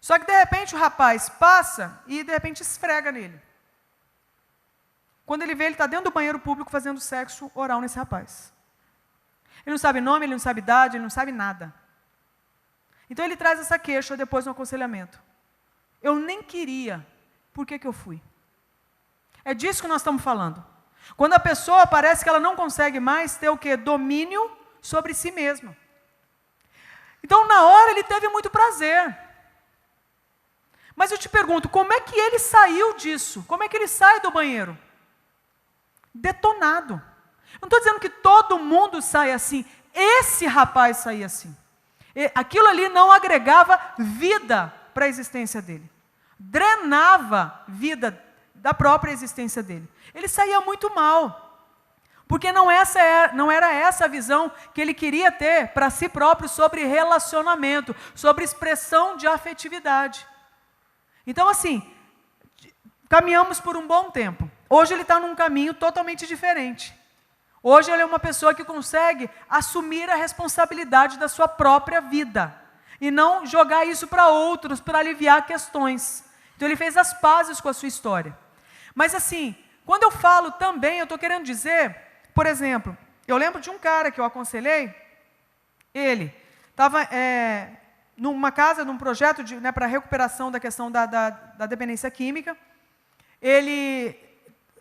Só que, de repente, o rapaz passa e, de repente, esfrega nele. Quando ele vê, ele está dentro do banheiro público fazendo sexo oral nesse rapaz. Ele não sabe nome, ele não sabe idade, ele não sabe nada. Então ele traz essa queixa depois no aconselhamento. Eu nem queria, por que eu fui? É disso que nós estamos falando. Quando a pessoa parece que ela não consegue mais ter o quê? Domínio sobre si mesma. Então na hora ele teve muito prazer. Mas eu te pergunto, como é que ele saiu disso? Como é que ele sai do banheiro? Detonado. Eu não estou dizendo que todo mundo sai assim. Esse rapaz saía assim. Aquilo ali não agregava vida para a existência dele. Drenava vida da própria existência dele. Ele saía muito mal. Porque não era essa a visão que ele queria ter para si próprio sobre relacionamento, sobre expressão de afetividade. Então, assim, caminhamos por um bom tempo. Hoje ele está num caminho totalmente diferente. Hoje ele é uma pessoa que consegue assumir a responsabilidade da sua própria vida. E não jogar isso para outros, para aliviar questões. Então ele fez as pazes com a sua história. Mas assim, quando eu falo também, eu estou querendo dizer, por exemplo, eu lembro de um cara que eu aconselhei, ele estava numa casa, num projeto para recuperação da questão da dependência química, ele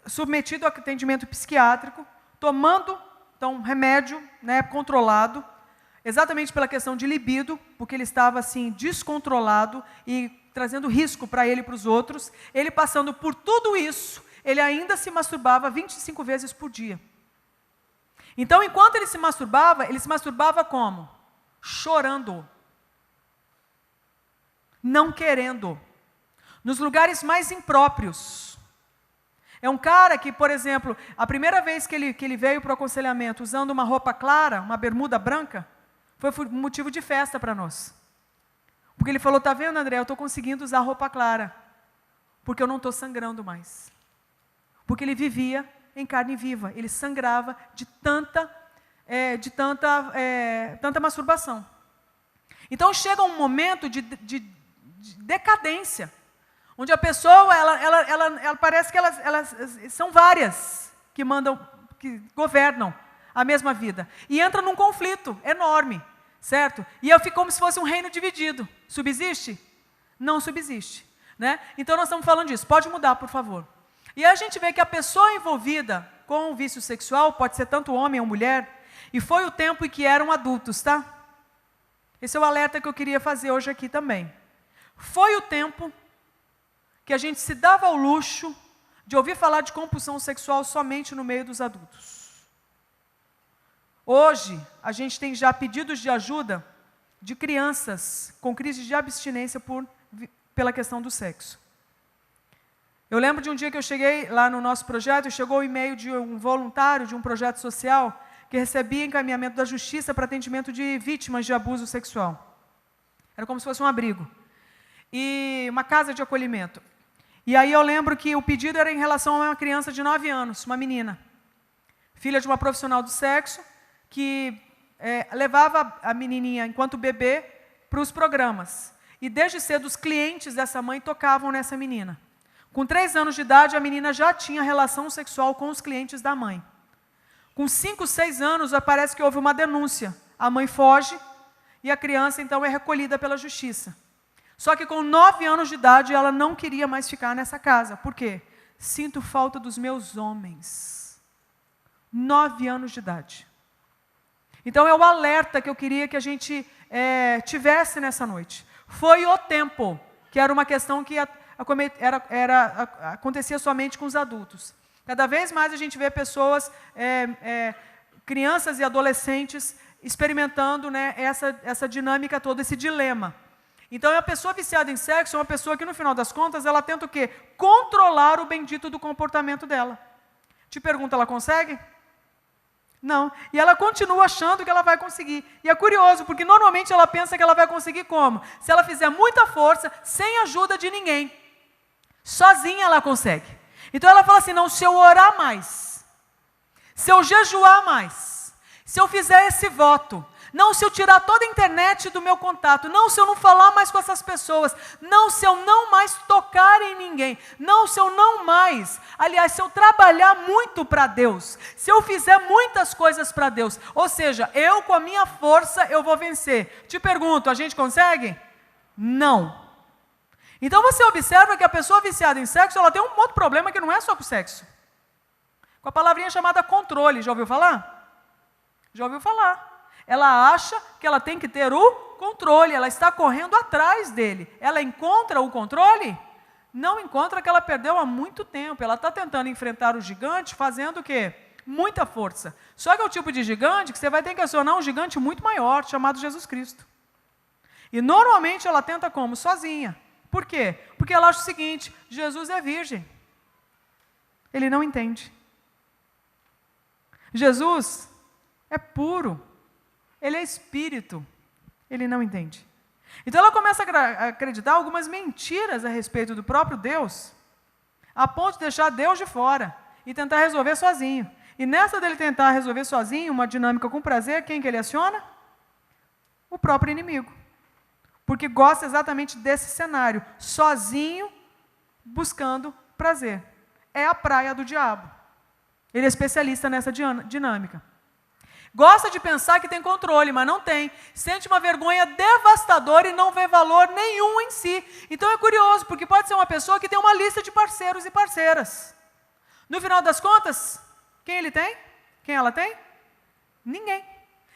submetido a atendimento psiquiátrico, tomando então remédio, né, controlado, exatamente pela questão de libido, porque ele estava assim descontrolado e trazendo risco para ele e para os outros. Ele passando por tudo isso, ele ainda se masturbava 25 vezes por dia. Então, enquanto ele se masturbava como? Chorando. Não querendo. Nos lugares mais impróprios. É um cara que, por exemplo, a primeira vez que ele veio para o aconselhamento usando uma roupa clara, uma bermuda branca, foi motivo de festa para nós. Porque ele falou, tá vendo, André, eu estou conseguindo usar roupa clara, porque eu não estou sangrando mais. Porque ele vivia em carne viva, ele sangrava de tanta masturbação. Então chega um momento de decadência, onde a pessoa, ela parece que elas são várias que governam a mesma vida. E entra num conflito enorme, certo? E fica como se fosse um reino dividido. Subsiste? Não subsiste. Né? Então nós estamos falando disso. Pode mudar, por favor. E a gente vê que a pessoa envolvida com o vício sexual, pode ser tanto homem ou mulher, e foi o tempo em que eram adultos, tá? Esse é o alerta que eu queria fazer hoje aqui também. Foi o tempo que a gente se dava ao luxo de ouvir falar de compulsão sexual somente no meio dos adultos. Hoje, a gente tem já pedidos de ajuda de crianças com crise de abstinência pela questão do sexo. Eu lembro de um dia que eu cheguei lá no nosso projeto, e chegou o e-mail de um voluntário de um projeto social que recebia encaminhamento da justiça para atendimento de vítimas de abuso sexual. Era como se fosse um abrigo. E uma casa de acolhimento. E aí eu lembro que o pedido era em relação a uma criança de 9 anos, uma menina, filha de uma profissional do sexo, que levava a menininha, enquanto bebê, para os programas. E desde cedo os clientes dessa mãe tocavam nessa menina. Com 3 anos de idade, a menina já tinha relação sexual com os clientes da mãe. Com 5, 6 anos, parece que houve uma denúncia. A mãe foge e a criança, então, é recolhida pela justiça. Só que com 9 anos de idade, ela não queria mais ficar nessa casa. Por quê? Sinto falta dos meus homens. 9 anos de idade. Então, é o alerta que eu queria que a gente tivesse nessa noite. Foi o tempo, que era uma questão que acontecia somente com os adultos. Cada vez mais a gente vê pessoas, crianças e adolescentes, experimentando, né, essa dinâmica toda, esse dilema. Então, a pessoa viciada em sexo é uma pessoa que, no final das contas, ela tenta o quê? Controlar o bendito do comportamento dela. Te pergunto, ela consegue? Não. E ela continua achando que ela vai conseguir. E é curioso, porque normalmente ela pensa que ela vai conseguir como? Se ela fizer muita força, sem ajuda de ninguém. Sozinha ela consegue. Então ela fala assim, não, se eu orar mais, se eu jejuar mais, se eu fizer esse voto, não, se eu tirar toda a internet do meu contato, não, se eu não falar mais com essas pessoas, não, se eu não mais tocar em ninguém, não, se eu não mais, aliás, se eu trabalhar muito para Deus, se eu fizer muitas coisas para Deus, ou seja, eu com a minha força eu vou vencer. Te pergunto, a gente consegue? Não. Então você observa que a pessoa viciada em sexo, ela tem um outro problema que não é só com o sexo. Com a palavrinha chamada controle, já ouviu falar? Já ouviu falar. Ela acha que ela tem que ter o controle, ela está correndo atrás dele. Ela encontra o controle? Não encontra, que ela perdeu há muito tempo. Ela está tentando enfrentar o gigante fazendo o quê? Muita força. Só que é o tipo de gigante que você vai ter que acionar um gigante muito maior, chamado Jesus Cristo. E normalmente ela tenta como? Sozinha. Por quê? Porque ela acha o seguinte, Jesus é virgem. Ele não entende. Jesus é puro. Ele é espírito. Ele não entende. Então ela começa a acreditar algumas mentiras a respeito do próprio Deus, a ponto de deixar Deus de fora e tentar resolver sozinho. E nessa dele tentar resolver sozinho, uma dinâmica com prazer, quem que ele aciona? O próprio inimigo. Porque gosta exatamente desse cenário, sozinho, buscando prazer. É a praia do diabo. Ele é especialista nessa dinâmica. Gosta de pensar que tem controle, mas não tem. Sente uma vergonha devastadora e não vê valor nenhum em si. Então é curioso, porque pode ser uma pessoa que tem uma lista de parceiros e parceiras. No final das contas, quem ele tem? Quem ela tem? Ninguém.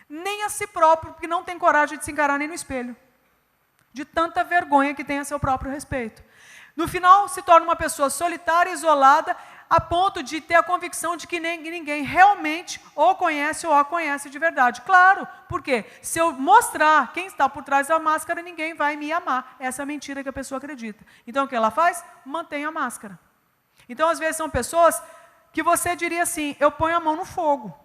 Nem a si próprio, porque não tem coragem de se encarar nem no espelho. De tanta vergonha que tem a seu próprio respeito. No final, se torna uma pessoa solitária, isolada, a ponto de ter a convicção de que ninguém realmente ou conhece ou a conhece de verdade. Claro, porque se eu mostrar quem está por trás da máscara, ninguém vai me amar. Essa é a mentira que a pessoa acredita. Então, o que ela faz? Mantém a máscara. Então, às vezes, são pessoas que você diria assim, eu ponho a mão no fogo.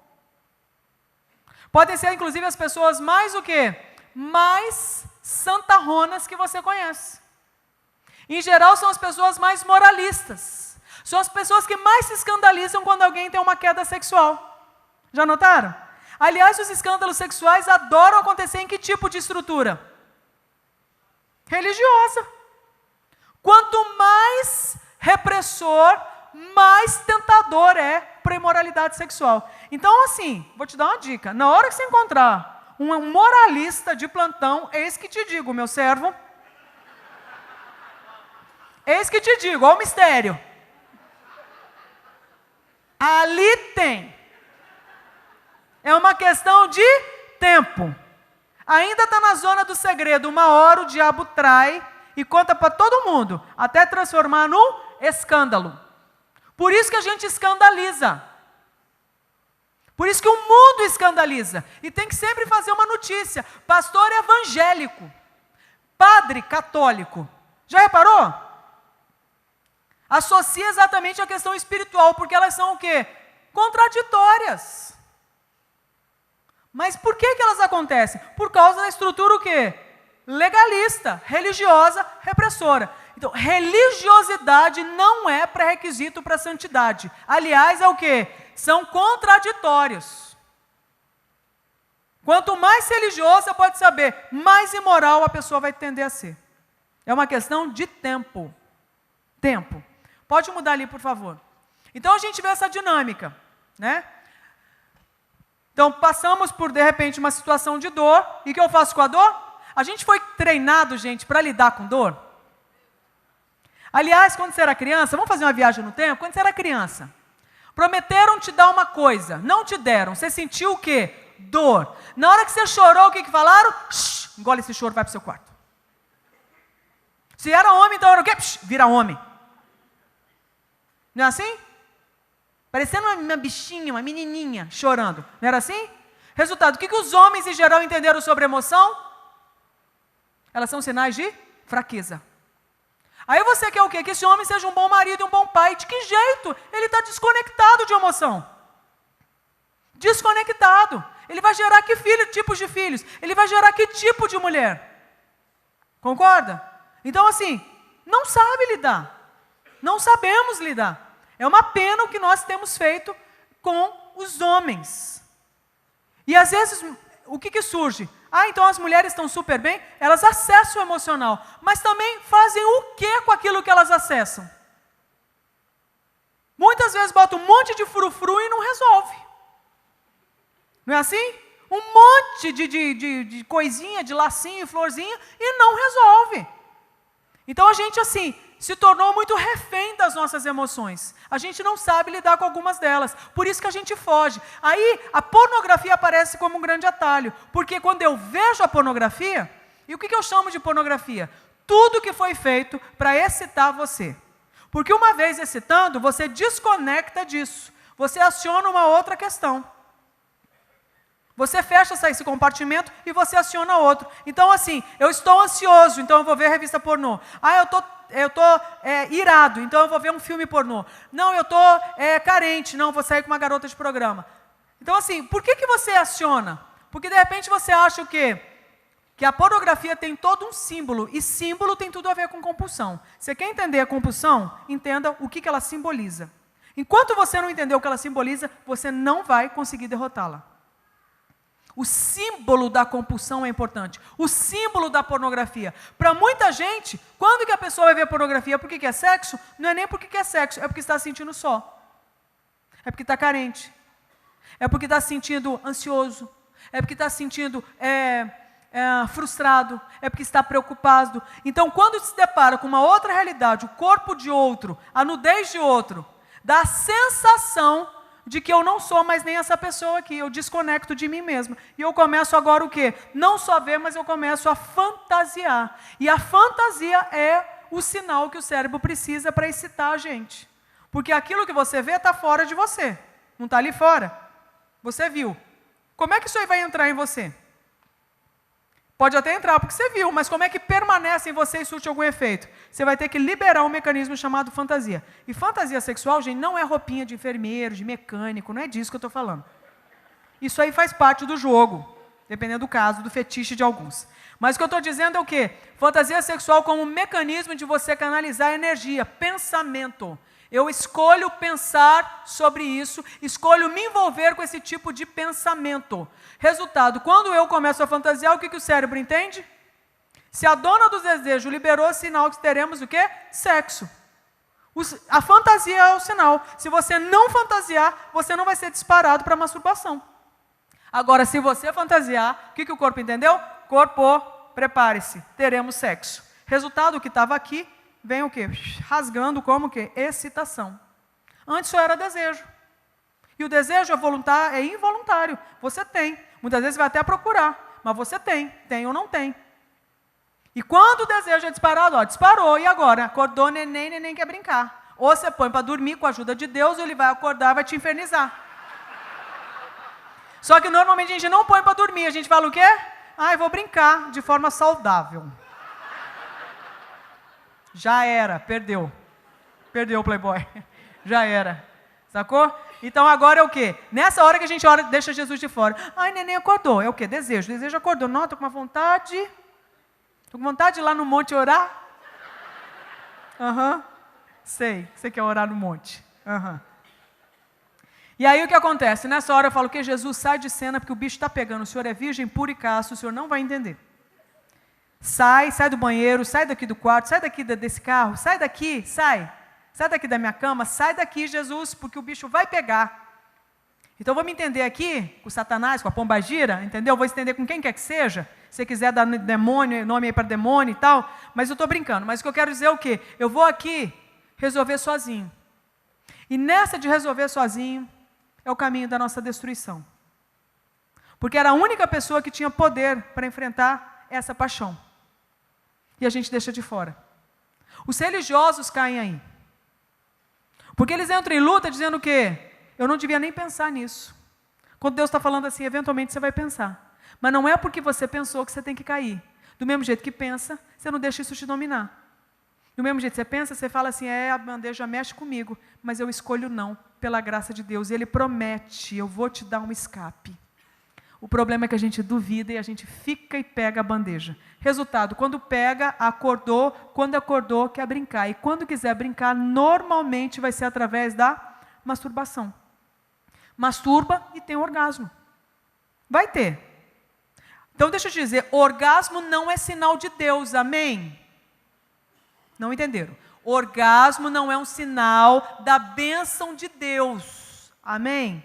Podem ser, inclusive, as pessoas mais o quê? Mais santarronas que você conhece. Em geral, são as pessoas mais moralistas. São as pessoas que mais se escandalizam quando alguém tem uma queda sexual. Já notaram? Aliás, os escândalos sexuais adoram acontecer em que tipo de estrutura? Religiosa. Quanto mais repressor, mais tentador é para a imoralidade sexual. Então, assim, vou te dar uma dica. Na hora que você encontrar um moralista de plantão, eis que te digo, meu servo. Eis que te digo, olha o mistério. Ali tem. É uma questão de tempo. Ainda está na zona do segredo. Uma hora o diabo trai e conta para todo mundo, até transformar num escândalo. Por isso que a gente escandaliza. Por isso que o mundo escandaliza. E tem que sempre fazer uma notícia. Pastor evangélico. Padre católico. Já reparou? Associa exatamente a questão espiritual, porque elas são o quê? Contraditórias. Mas por que elas acontecem? Por causa da estrutura o quê? Legalista, religiosa, repressora. Então, religiosidade não é pré-requisito para a santidade. Aliás, é o quê? São contraditórios. Quanto mais religioso, você pode saber, mais imoral a pessoa vai tender a ser. É uma questão de tempo. Tempo. Pode mudar ali, por favor. Então, a gente vê essa dinâmica, né? Então, passamos por, de repente, uma situação de dor. E o que eu faço com a dor? A gente foi treinado, gente, para lidar com dor. Aliás, quando você era criança, vamos fazer uma viagem no tempo? Quando você era criança, prometeram te dar uma coisa, não te deram. Você sentiu o quê? Dor. Na hora que você chorou, o que falaram? Shhh, engole esse choro, vai para o seu quarto. Se era homem, então era o quê? Shhh, vira homem. Não é assim? Parecendo uma bichinha, uma menininha chorando. Não era assim? Resultado, o que os homens em geral entenderam sobre emoção? Elas são sinais de fraqueza. Aí você quer o quê? Que esse homem seja um bom marido e um bom pai. De que jeito? Ele está desconectado de emoção. Desconectado. Ele vai gerar que tipos de filhos? Ele vai gerar que tipo de mulher? Concorda? Então assim, não sabe lidar. Não sabemos lidar. É uma pena o que nós temos feito com os homens. E às vezes, o que surge? Então as mulheres estão super bem, elas acessam o emocional, mas também fazem o que com aquilo que elas acessam? Muitas vezes botam um monte de frufru e não resolve. Não é assim? Um monte de coisinha, de lacinho, florzinha, e não resolve. Então a gente assim, se tornou muito refém das nossas emoções. A gente não sabe lidar com algumas delas. Por isso que a gente foge. Aí a pornografia aparece como um grande atalho. Porque quando eu vejo a pornografia, e o que eu chamo de pornografia? Tudo que foi feito para excitar você. Porque uma vez excitando, você desconecta disso. Você aciona uma outra questão. Você fecha esse compartimento e você aciona outro. Então assim, eu estou ansioso, então eu vou ver revista pornô. Eu estou irado, então eu vou ver um filme pornô. Não, eu estou carente, não, vou sair com uma garota de programa. Então assim, por que você aciona? Porque de repente você acha o quê? Que a pornografia tem todo um símbolo, e símbolo tem tudo a ver com compulsão. Você quer entender a compulsão? Entenda o que ela simboliza. Enquanto você não entender o que ela simboliza, você não vai conseguir derrotá-la. O símbolo da compulsão é importante. O símbolo da pornografia. Para muita gente, quando que a pessoa vai ver pornografia? Porque quer sexo? Não é nem porque quer sexo, é porque está se sentindo só. É porque está carente. é porque está se sentindo ansioso, é porque está se sentindo frustrado, é porque está preocupado. Então, quando se depara com uma outra realidade, o corpo de outro, a nudez de outro, dá a sensação de que eu não sou mais nem essa pessoa aqui, eu desconecto de mim mesma. E eu começo agora o quê? Não só ver, mas eu começo a fantasiar. E a fantasia é o sinal que o cérebro precisa para excitar a gente. Porque aquilo que você vê está fora de você, não está ali fora. Você viu. Como é que isso aí vai entrar em você? Pode até entrar porque você viu, mas como é que permanece em você e surte algum efeito? Você vai ter que liberar um mecanismo chamado fantasia. E fantasia sexual, gente, não é roupinha de enfermeiro, de mecânico, não é disso que eu estou falando. Isso aí faz parte do jogo, dependendo do caso, do fetiche de alguns. Mas o que eu estou dizendo é o quê? Fantasia sexual como um mecanismo de você canalizar energia, pensamento. Eu escolho pensar sobre isso, escolho me envolver com esse tipo de pensamento. Resultado, quando eu começo a fantasiar, o que o cérebro entende? Se a dona dos desejos liberou o sinal que teremos o quê? Sexo. A fantasia é o sinal. Se você não fantasiar, você não vai ser disparado para a masturbação. Agora, se você fantasiar, o que o corpo entendeu? Corpo, prepare-se, teremos sexo. Resultado, o que estava aqui, vem o quê? Rasgando como o quê? Excitação. Antes só era desejo. E o desejo é involuntário. Você tem. Muitas vezes você vai até procurar. Mas você tem ou não tem. E quando o desejo é disparado, disparou. E agora? Acordou, neném quer brincar. Ou você põe para dormir com a ajuda de Deus, ou ele vai acordar e vai te infernizar. Só que normalmente a gente não põe para dormir. A gente fala o quê? Eu vou brincar de forma saudável. Já era, perdeu. Perdeu o Playboy. Já era. Sacou? Então agora é o quê? Nessa hora que a gente ora, deixa Jesus de fora. Neném acordou. É o quê? Desejo. Desejo acordou. Não, estou com uma vontade. Estou com vontade de ir lá no monte orar. Sei. Você quer orar no monte. E aí o que acontece? Nessa hora eu falo que Jesus sai de cena porque o bicho está pegando. O senhor é virgem, puro e casto. O senhor não vai entender. Sai do banheiro, sai daqui do quarto, sai daqui desse carro, sai daqui, sai daqui da minha cama, sai daqui, Jesus, porque o bicho vai pegar. Então vamos entender aqui, com o Satanás, com a pombagira, entendeu? Vou entender com quem quer que seja, se quiser dar demônio, nome aí para demônio e tal, mas eu estou brincando. Mas o que eu quero dizer é o quê? Eu vou aqui resolver sozinho. E nessa de resolver sozinho, é o caminho da nossa destruição. Porque era a única pessoa que tinha poder para enfrentar essa paixão. E a gente deixa de fora. Os religiosos caem aí. Porque eles entram em luta dizendo o quê? Eu não devia nem pensar nisso. Quando Deus está falando assim, eventualmente você vai pensar. Mas não é porque você pensou que você tem que cair. Do mesmo jeito que pensa, você não deixa isso te dominar. Do mesmo jeito que você pensa, você fala assim, a bandeja mexe comigo, mas eu escolho não, pela graça de Deus. E Ele promete, eu vou te dar um escape. O problema é que a gente duvida e a gente fica e pega a bandeja. Resultado, quando pega, acordou, quando acordou, quer brincar. E quando quiser brincar, normalmente vai ser através da masturbação. Masturba e tem orgasmo. Vai ter. Então deixa eu te dizer, orgasmo não é sinal de Deus, amém? Não entenderam? Orgasmo não é um sinal da bênção de Deus, amém?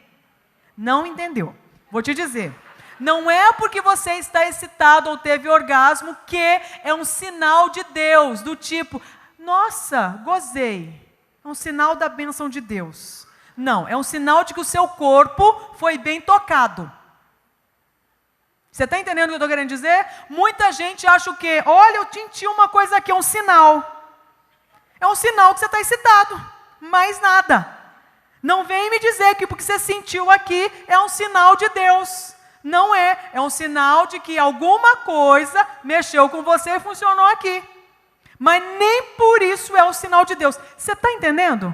Não entendeu? Vou te dizer. Não é porque você está excitado ou teve orgasmo que é um sinal de Deus, do tipo, nossa, gozei. É um sinal da bênção de Deus. Não, é um sinal de que o seu corpo foi bem tocado. Você está entendendo o que eu estou querendo dizer? Muita gente acha o quê? Olha, eu senti uma coisa aqui, é um sinal. É um sinal que você está excitado, mais nada. Não vem me dizer que porque você sentiu aqui é um sinal de Deus. Não é. É um sinal de que alguma coisa mexeu com você e funcionou aqui. Mas nem por isso é um sinal de Deus. Você está entendendo?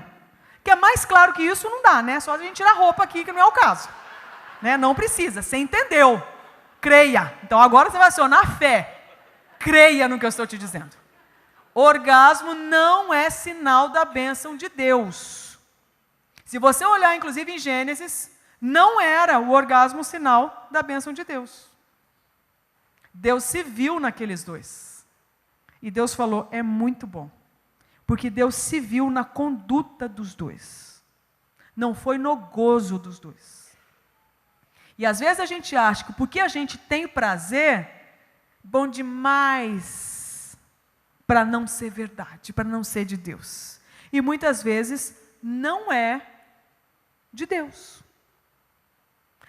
Que é mais claro que isso não dá, né? Só a gente tirar a roupa aqui, que não é o caso. Né? Não precisa. Você entendeu. Creia. Então agora você vai acionar fé. Creia no que eu estou te dizendo. Orgasmo não é sinal da bênção de Deus. Se você olhar, inclusive, em Gênesis, não era o orgasmo sinal da bênção de Deus. Deus se viu naqueles dois. E Deus falou, é muito bom. Porque Deus se viu na conduta dos dois. Não foi no gozo dos dois. E às vezes a gente acha que porque a gente tem prazer, bom demais para não ser verdade, para não ser de Deus. E muitas vezes não é de Deus.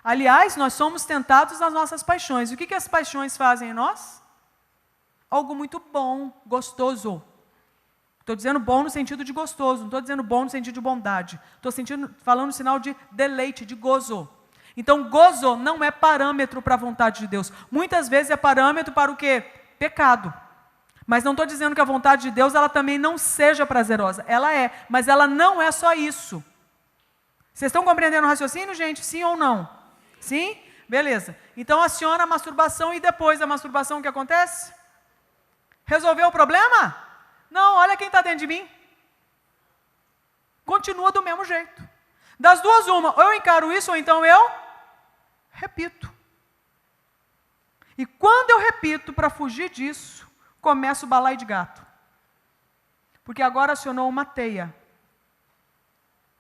Aliás, nós somos tentados nas nossas paixões. O que as paixões fazem em nós? Algo muito bom, gostoso. Estou dizendo bom no sentido de gostoso, não estou dizendo bom no sentido de bondade. Estou falando no sinal de deleite, de gozo. Então, gozo não é parâmetro para a vontade de Deus. Muitas vezes é parâmetro para o quê? Pecado. Mas não estou dizendo que a vontade de Deus ela também não seja prazerosa. Ela é, mas ela não é só isso. Vocês estão compreendendo o raciocínio, gente? Sim ou não? Sim? Beleza. Então, aciona a masturbação e depois da masturbação o que acontece? Resolveu o problema? Não, olha quem está dentro de mim. Continua do mesmo jeito. Das duas, uma. Ou eu encaro isso, ou então eu repito. E quando eu repito, para fugir disso, começa o balaio de gato. Porque agora acionou uma teia.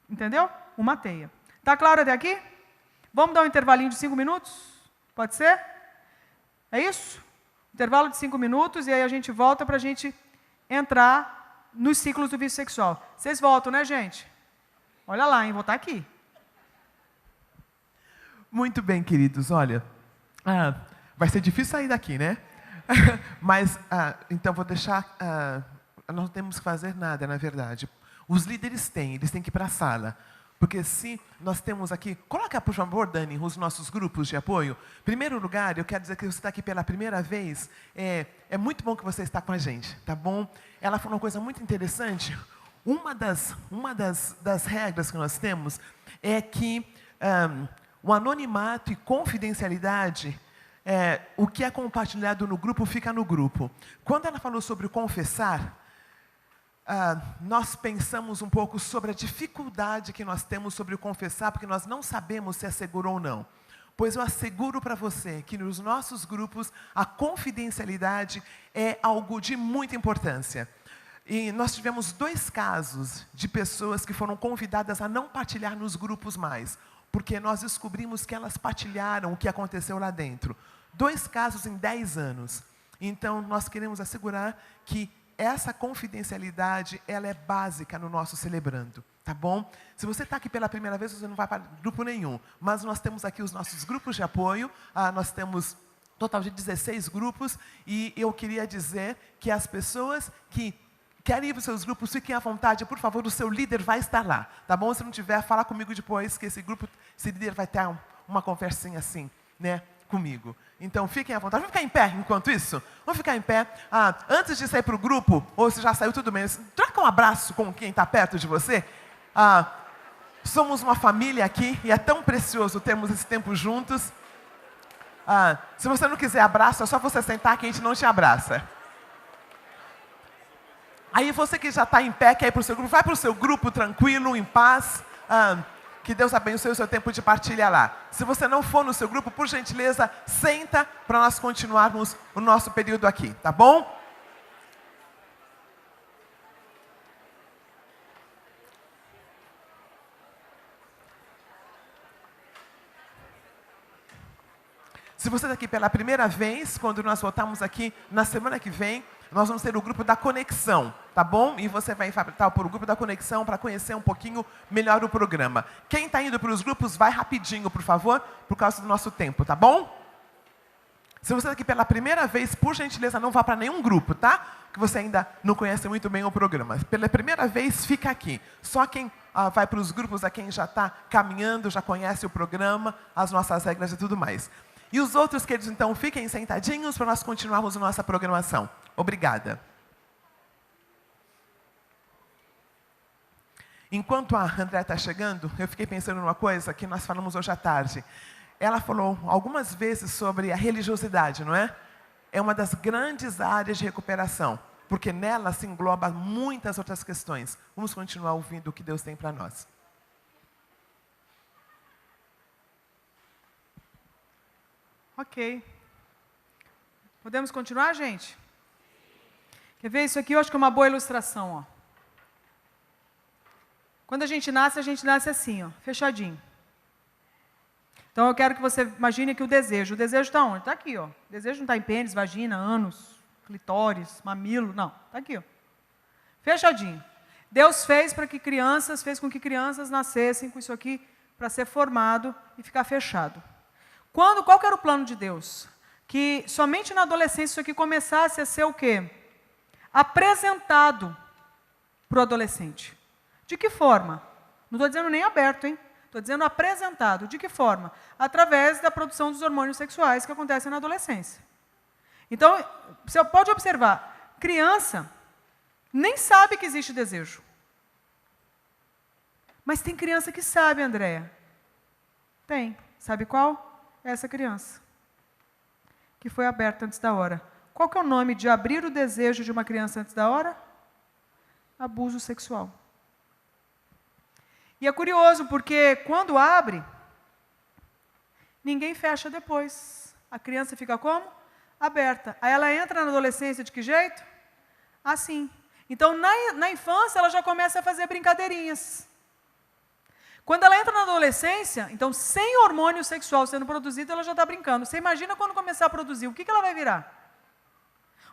Entendeu? Uma teia. Está claro até aqui? Vamos dar um intervalinho de 5 minutos? Pode ser? É isso? Intervalo de 5 minutos e aí a gente volta para a gente entrar nos ciclos do vício sexual. Vocês voltam, né, gente? Olha lá, hein? Vou estar aqui. Muito bem, queridos. Olha, vai ser difícil sair daqui, né? Mas, então, vou deixar... nós não temos que fazer nada, na verdade. Os líderes eles têm que ir para a sala. Porque se nós temos aqui... Coloca, por favor, Dani, os nossos grupos de apoio. Em primeiro lugar, eu quero dizer que você está aqui pela primeira vez. É muito bom que você está com a gente, tá bom? Ela falou uma coisa muito interessante. Uma das regras que nós temos é que o anonimato e confidencialidade, o que é compartilhado no grupo, fica no grupo. Quando ela falou sobre o confessar, nós pensamos um pouco sobre a dificuldade que nós temos sobre o confessar, porque nós não sabemos se é seguro ou não. Pois eu asseguro para você que nos nossos grupos a confidencialidade é algo de muita importância. E nós tivemos 2 casos de pessoas que foram convidadas a não partilhar nos grupos mais, porque nós descobrimos que elas partilharam o que aconteceu lá dentro. 2 casos em 10 anos. Então, nós queremos assegurar que essa confidencialidade, ela é básica no nosso Celebrando, tá bom? Se você está aqui pela primeira vez, você não vai para grupo nenhum, mas nós temos aqui os nossos grupos de apoio, nós temos total de 16 grupos, e eu queria dizer que as pessoas que querem ir para os seus grupos, fiquem à vontade, por favor, o seu líder vai estar lá, tá bom? Se não tiver, fala comigo depois, que esse líder vai ter uma conversinha assim, né, comigo. Então, fiquem à vontade. Vamos ficar em pé enquanto isso? Vamos ficar em pé. Antes de sair para o grupo, ou se já saiu, tudo bem, troca um abraço com quem está perto de você. Somos uma família aqui, e é tão precioso termos esse tempo juntos. Se você não quiser abraço, é só você sentar que a gente não te abraça. Aí você que já está em pé, quer ir para o seu grupo, vai para o seu grupo tranquilo, em paz. Que Deus abençoe o seu tempo de partilha lá. Se você não for no seu grupo, por gentileza, senta para nós continuarmos o nosso período aqui, tá bom? Se você está aqui pela primeira vez, quando nós voltamos aqui na semana que vem, nós vamos ter o grupo da Conexão, tá bom? E você vai estar para o grupo da Conexão para conhecer um pouquinho melhor o programa. Quem está indo para os grupos, vai rapidinho, por favor, por causa do nosso tempo, tá bom? Se você está aqui pela primeira vez, por gentileza, não vá para nenhum grupo, tá? Que você ainda não conhece muito bem o programa. Pela primeira vez, fica aqui. Só quem vai para os grupos é quem já está caminhando, já conhece o programa, as nossas regras e tudo mais. E os outros, queridos, então, fiquem sentadinhos para nós continuarmos a nossa programação. Obrigada. Enquanto a André está chegando, eu fiquei pensando numa coisa que nós falamos hoje à tarde. Ela falou algumas vezes sobre a religiosidade, não é? É uma das grandes áreas de recuperação, porque nela se engloba muitas outras questões. Vamos continuar ouvindo o que Deus tem para nós. Ok. Podemos continuar, gente? Quer ver? Isso aqui eu acho que é uma boa ilustração. Ó. Quando a gente nasce assim, ó, fechadinho. Então, eu quero que você imagine aqui o desejo. O desejo está onde? Está aqui, ó. O desejo não está em pênis, vagina, ânus, clitóris, mamilo, não. Está aqui, ó. Fechadinho. Deus fez com que crianças nascessem com isso aqui para ser formado e ficar fechado. Qual que era o plano de Deus? Que somente na adolescência isso aqui começasse a ser o quê? Apresentado para o adolescente. De que forma? Não estou dizendo nem aberto, hein? Estou dizendo apresentado. De que forma? Através da produção dos hormônios sexuais que acontecem na adolescência. Então, você pode observar, criança nem sabe que existe desejo. Mas tem criança que sabe, Andréia. Tem. Sabe qual? Essa criança. Que foi aberta antes da hora. Qual que é o nome de abrir o desejo de uma criança antes da hora? Abuso sexual. E é curioso, porque quando abre, ninguém fecha depois. A criança fica como? Aberta. Aí ela entra na adolescência de que jeito? Assim. Então, na infância, ela já começa a fazer brincadeirinhas. Quando ela entra na adolescência, então, sem hormônio sexual sendo produzido, ela já está brincando. Você imagina quando começar a produzir, o que ela vai virar?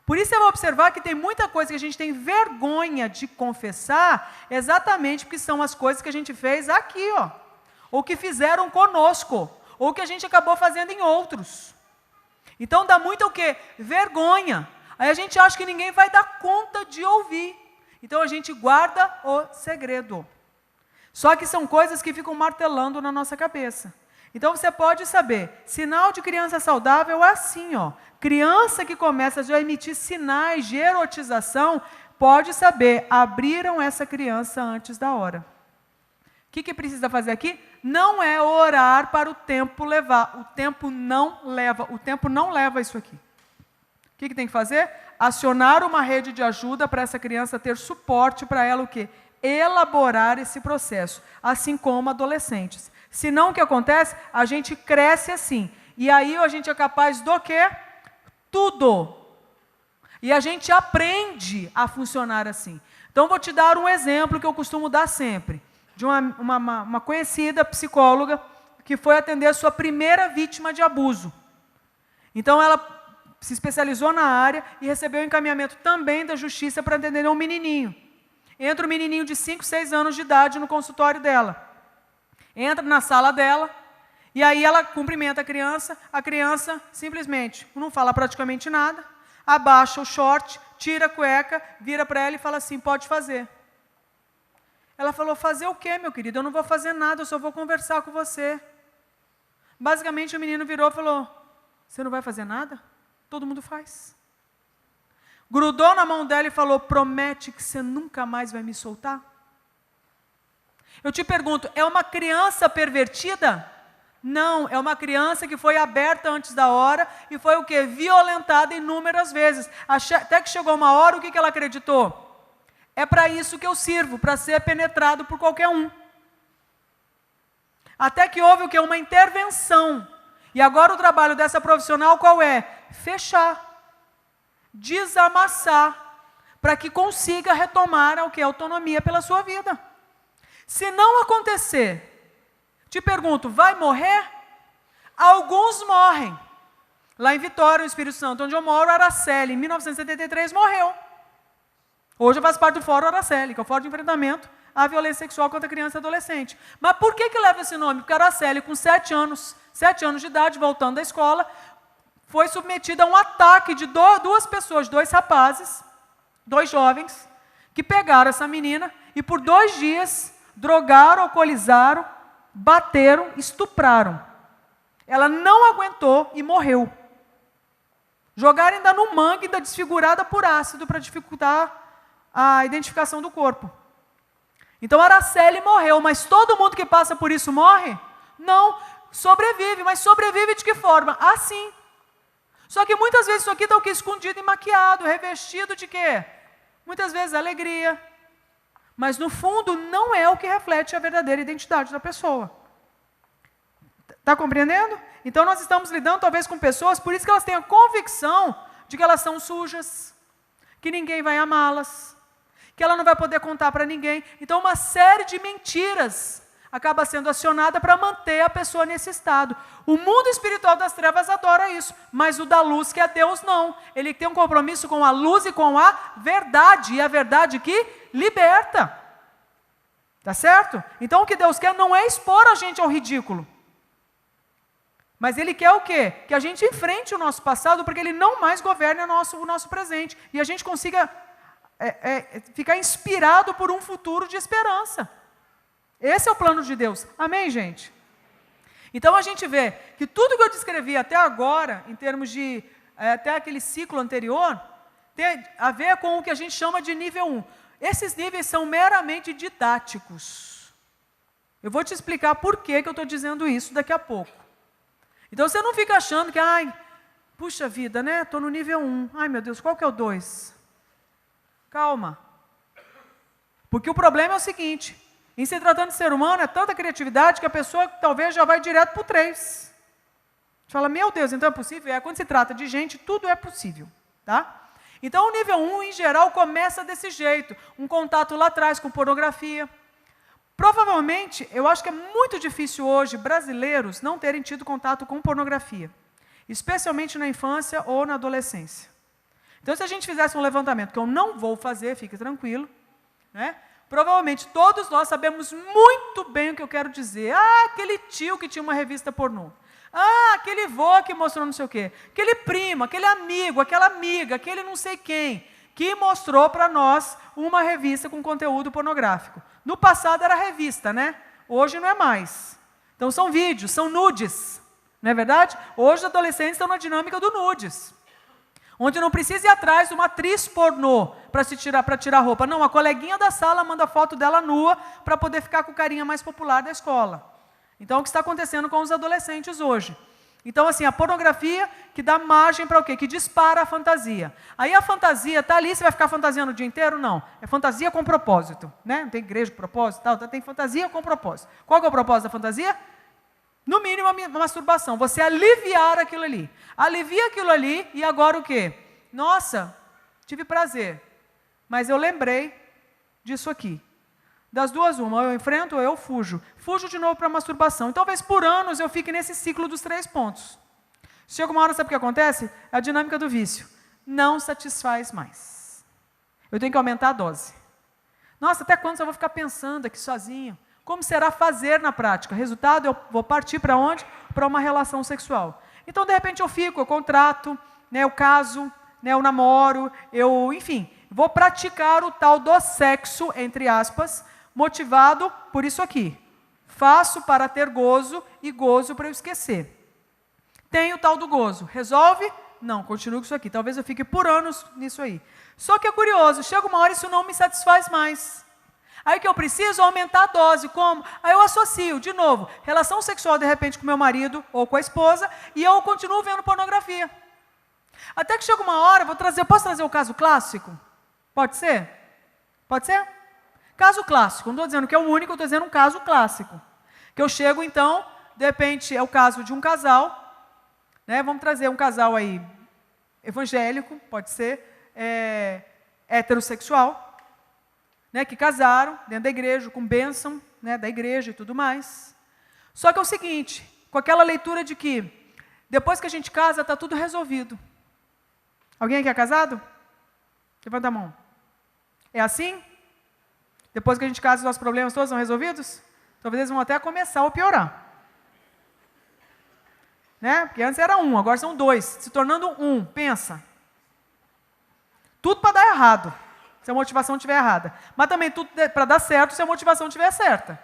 Por isso, eu vou observar que tem muita coisa que a gente tem vergonha de confessar, exatamente porque são as coisas que a gente fez aqui, ó. Ou que fizeram conosco, ou que a gente acabou fazendo em outros. Então, dá muito o quê? Vergonha. Aí a gente acha que ninguém vai dar conta de ouvir. Então, a gente guarda o segredo. Só que são coisas que ficam martelando na nossa cabeça. Então, você pode saber, sinal de criança saudável é assim, ó. Criança que começa a emitir sinais de erotização, pode saber, abriram essa criança antes da hora. O que precisa fazer aqui? Não é orar para o tempo levar. O tempo não leva isso aqui. O que tem que fazer? Acionar uma rede de ajuda para essa criança ter suporte para ela o quê? Elaborar esse processo, assim como adolescentes. Senão o que acontece? A gente cresce assim. E aí a gente é capaz do quê? Tudo. E a gente aprende a funcionar assim. Então vou te dar um exemplo que eu costumo dar sempre. De uma conhecida psicóloga que foi atender a sua primeira vítima de abuso. Então ela se especializou na área e recebeu encaminhamento também da justiça para atender um menininho. Entra um menininho de 5, 6 anos de idade no consultório dela. Entra na sala dela, e aí ela cumprimenta a criança simplesmente não fala praticamente nada, abaixa o short, tira a cueca, vira para ela e fala assim, pode fazer. Ela falou, fazer o quê, meu querido? Eu não vou fazer nada, eu só vou conversar com você. Basicamente o menino virou e falou, você não vai fazer nada? Todo mundo faz. Grudou na mão dela e falou, promete que você nunca mais vai me soltar? Eu te pergunto, é uma criança pervertida? Não, é uma criança que foi aberta antes da hora e foi o quê? Violentada inúmeras vezes. Até que chegou uma hora, o que ela acreditou? É para isso que eu sirvo, para ser penetrado por qualquer um. Até que houve o quê? Uma intervenção. E agora o trabalho dessa profissional qual é? Fechar. Desamassar. Para que consiga retomar o quê? Autonomia pela sua vida. Se não acontecer, te pergunto, vai morrer? Alguns morrem. Lá em Vitória, no Espírito Santo, onde eu moro, Araceli, em 1973, morreu. Hoje eu faço parte do Fórum Araceli, que é o Fórum de Enfrentamento à Violência Sexual contra Criança e Adolescente. Mas por que leva esse nome? Porque Araceli, com 7 anos de idade, voltando da escola, foi submetida a um ataque de duas pessoas, 2 rapazes, 2 jovens, que pegaram essa menina e por 2 dias drogaram, alcoolizaram, bateram, estupraram. Ela não aguentou e morreu. Jogaram ainda no mangue, ainda desfigurada por ácido, para dificultar a identificação do corpo. Então Araceli morreu, mas todo mundo que passa por isso morre? Não, sobrevive, mas sobrevive de que forma? Assim. Só que muitas vezes isso aqui está o quê? Escondido e maquiado, revestido de quê? Muitas vezes alegria. Mas no fundo não é o que reflete a verdadeira identidade da pessoa. Está compreendendo? Então nós estamos lidando talvez com pessoas, por isso que elas têm a convicção de que elas são sujas, que ninguém vai amá-las, que ela não vai poder contar para ninguém. Então uma série de mentiras acaba sendo acionada para manter a pessoa nesse estado. O mundo espiritual das trevas adora isso, mas o da luz, que é Deus, não. Ele tem um compromisso com a luz e com a verdade, e a verdade que liberta. Tá certo? Então o que Deus quer não é expor a gente ao ridículo. Mas Ele quer o quê? Que a gente enfrente o nosso passado, porque Ele não mais governe o nosso presente. E a gente consiga ficar inspirado por um futuro de esperança. Esse é o plano de Deus. Amém, gente? Então a gente vê que tudo que eu descrevi até agora, em termos de, até aquele ciclo anterior, tem a ver com o que a gente chama de nível 1. Esses níveis são meramente didáticos. Eu vou te explicar por que eu estou dizendo isso daqui a pouco. Então você não fica achando que, ai, puxa vida, né? Estou no nível 1. Ai, meu Deus, qual que é o 2? Calma. Porque o problema é o seguinte, em se tratando de ser humano, é tanta criatividade que a pessoa talvez já vai direto para o 3. Você fala, meu Deus, então é possível? Quando se trata de gente, tudo é possível, tá? Então o nível 1, em geral, começa desse jeito, um contato lá atrás com pornografia. Provavelmente, eu acho que é muito difícil hoje brasileiros não terem tido contato com pornografia, especialmente na infância ou na adolescência. Então, se a gente fizesse um levantamento, que eu não vou fazer, fique tranquilo, né? Provavelmente todos nós sabemos muito bem o que eu quero dizer. Ah, aquele tio que tinha uma revista pornô. Ah, aquele vô que mostrou não sei o quê. Aquele primo, aquele amigo, aquela amiga, aquele não sei quem, que mostrou para nós uma revista com conteúdo pornográfico. No passado era revista, né? Hoje não é mais. Então são vídeos, são nudes. Não é verdade? Hoje os adolescentes estão na dinâmica do nudes. Onde não precisa ir atrás de uma atriz pornô para tirar roupa. Não, a coleguinha da sala manda foto dela nua para poder ficar com o carinha mais popular da escola. Então, é o que está acontecendo com os adolescentes hoje. Então, assim, a pornografia que dá margem para o quê? Que dispara a fantasia. Aí a fantasia está ali, você vai ficar fantasiando o dia inteiro? Não. É fantasia com propósito. Né? Não tem igreja com propósito, tal, tem fantasia com propósito. Qual que é o propósito da fantasia? No mínimo, a masturbação. Você aliviar aquilo ali. Alivia aquilo ali e agora o quê? Nossa, tive prazer, mas eu lembrei disso aqui. Das duas, uma, ou eu enfrento ou eu fujo. Fujo de novo para a masturbação. Então, talvez por anos eu fique nesse ciclo dos 3 pontos. Chega uma hora, sabe o que acontece? É a dinâmica do vício. Não satisfaz mais. Eu tenho que aumentar a dose. Nossa, até quando eu vou ficar pensando aqui sozinho? Como será fazer na prática? Resultado, eu vou partir para onde? Para uma relação sexual. Então, de repente, eu contrato, né, eu caso, né, eu namoro, enfim, vou praticar o tal do sexo, entre aspas, motivado por isso aqui. Faço para ter gozo e gozo para eu esquecer. Tem o tal do gozo. Resolve? Não, continuo com isso aqui. Talvez eu fique por anos nisso aí. Só que é curioso, chega uma hora e isso não me satisfaz mais. Aí que eu preciso aumentar a dose. Como? Aí eu associo, de novo, relação sexual de repente com meu marido ou com a esposa e eu continuo vendo pornografia. Até que chega uma hora, posso trazer o caso clássico? Pode ser? Pode ser? Caso clássico, não estou dizendo que é o único, estou dizendo um caso clássico. Que eu chego então, de repente é o caso de um casal, né? Vamos trazer um casal aí evangélico, pode ser, heterossexual, né, que casaram dentro da igreja, com bênção, né, da igreja e tudo mais. Só que é o seguinte, com aquela leitura de que depois que a gente casa, está tudo resolvido. Alguém aqui é casado? Levanta a mão. É assim? Depois que a gente casa, os nossos problemas todos são resolvidos? Talvez eles vão até começar a piorar. Né? Porque antes era 1, agora são 2, se tornando 1. Pensa. Tudo para dar errado, se a motivação estiver errada. Mas também tudo para dar certo, se a motivação estiver certa.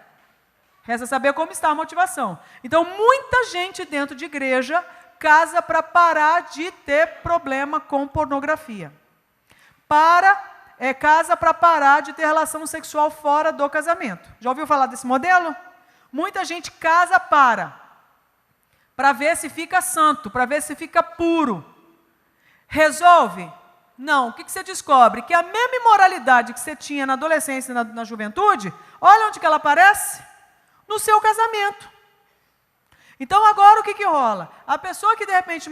Resta saber como está a motivação. Então, muita gente dentro de igreja casa para parar de ter problema com pornografia. Casa para parar de ter relação sexual fora do casamento. Já ouviu falar desse modelo? Muita gente casa para ver se fica santo, para ver se fica puro. Resolve? Não. O que você descobre? Que a mesma imoralidade que você tinha na adolescência e na juventude, olha onde que ela aparece? No seu casamento. Então agora o que rola? A pessoa que de repente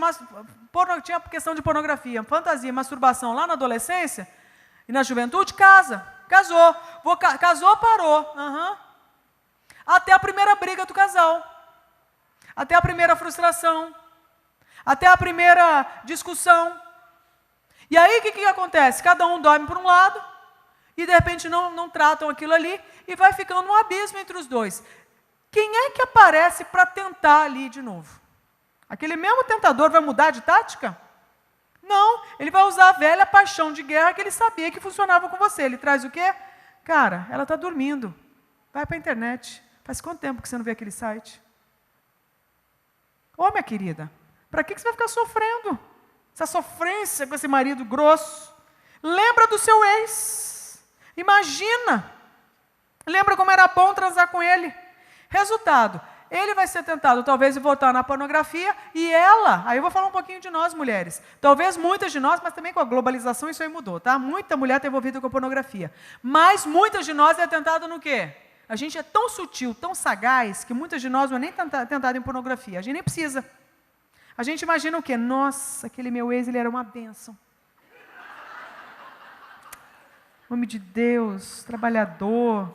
tinha questão de pornografia, fantasia, masturbação lá na adolescência e na juventude, casou. Casou, parou. Até a primeira briga do casal. Até a primeira frustração. Até a primeira discussão. E aí o que acontece? Cada um dorme por um lado e de repente não tratam aquilo ali e vai ficando um abismo entre os dois. Quem é que aparece para tentar ali de novo? Aquele mesmo tentador vai mudar de tática? Não, ele vai usar a velha paixão de guerra que ele sabia que funcionava com você. Ele traz o quê? Cara, ela está dormindo. Vai para a internet. Faz quanto tempo que você não vê aquele site? Ô, minha querida, para que você vai ficar sofrendo? Essa sofrência com esse marido grosso. Lembra do seu ex. Imagina. Lembra como era bom transar com ele. Resultado, ele vai ser tentado talvez voltar na pornografia e ela, aí eu vou falar um pouquinho de nós mulheres, talvez muitas de nós, mas também com a globalização isso aí mudou, tá? Muita mulher está envolvida com a pornografia, mas muitas de nós é tentado no quê? A gente é tão sutil, tão sagaz, que muitas de nós não é nem tentado em pornografia, a gente nem precisa. A gente imagina o quê? Nossa, aquele meu ex, ele era uma bênção. Nome de Deus, trabalhador.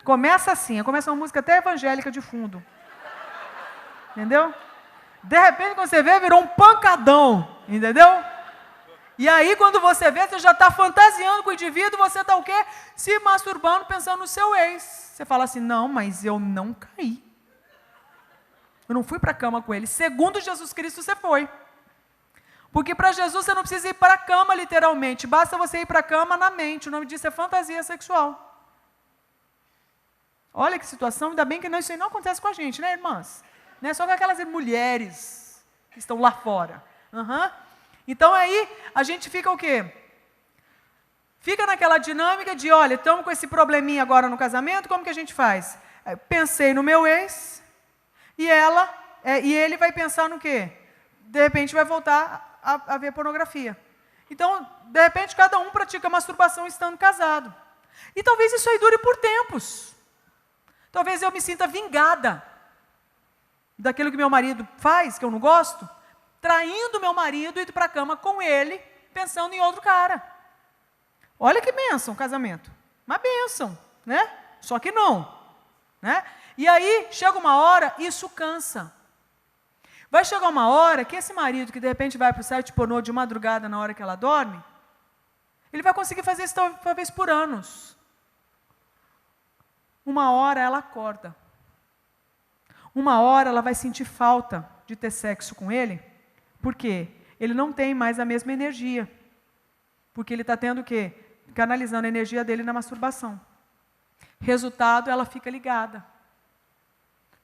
Começa assim, começa uma música até evangélica de fundo. Entendeu? De repente, quando você vê, virou um pancadão. Entendeu? E aí, quando você vê, você já está fantasiando com o indivíduo, você está o quê? Se masturbando, pensando no seu ex. Você fala assim, não, mas eu não caí. Eu não fui para a cama com ele. Segundo Jesus Cristo, você foi. Porque para Jesus você não precisa ir para a cama, literalmente. Basta você ir para a cama na mente. O nome disso é fantasia sexual. Olha que situação, ainda bem que isso aí não acontece com a gente, né, irmãs? Não é só com aquelas mulheres que estão lá fora. Então aí a gente fica o quê? Fica naquela dinâmica de, olha, estamos com esse probleminha agora no casamento, como que a gente faz? Pensei no meu ex, e ele vai pensar no quê? De repente vai voltar a ver pornografia. Então, de repente, cada um pratica masturbação estando casado. E talvez isso aí dure por tempos. Talvez eu me sinta vingada daquilo que meu marido faz, que eu não gosto, traindo meu marido e indo para a cama com ele, pensando em outro cara. Olha que bênção, casamento. Uma bênção, né? Só que não, né? E aí, chega uma hora, isso cansa. Vai chegar uma hora que esse marido que de repente vai para o site pornô de madrugada na hora que ela dorme, ele vai conseguir fazer isso talvez por anos. Uma hora ela acorda. Uma hora ela vai sentir falta de ter sexo com ele, porque ele não tem mais a mesma energia. Porque ele está tendo o quê? Canalizando a energia dele na masturbação. Resultado, ela fica ligada.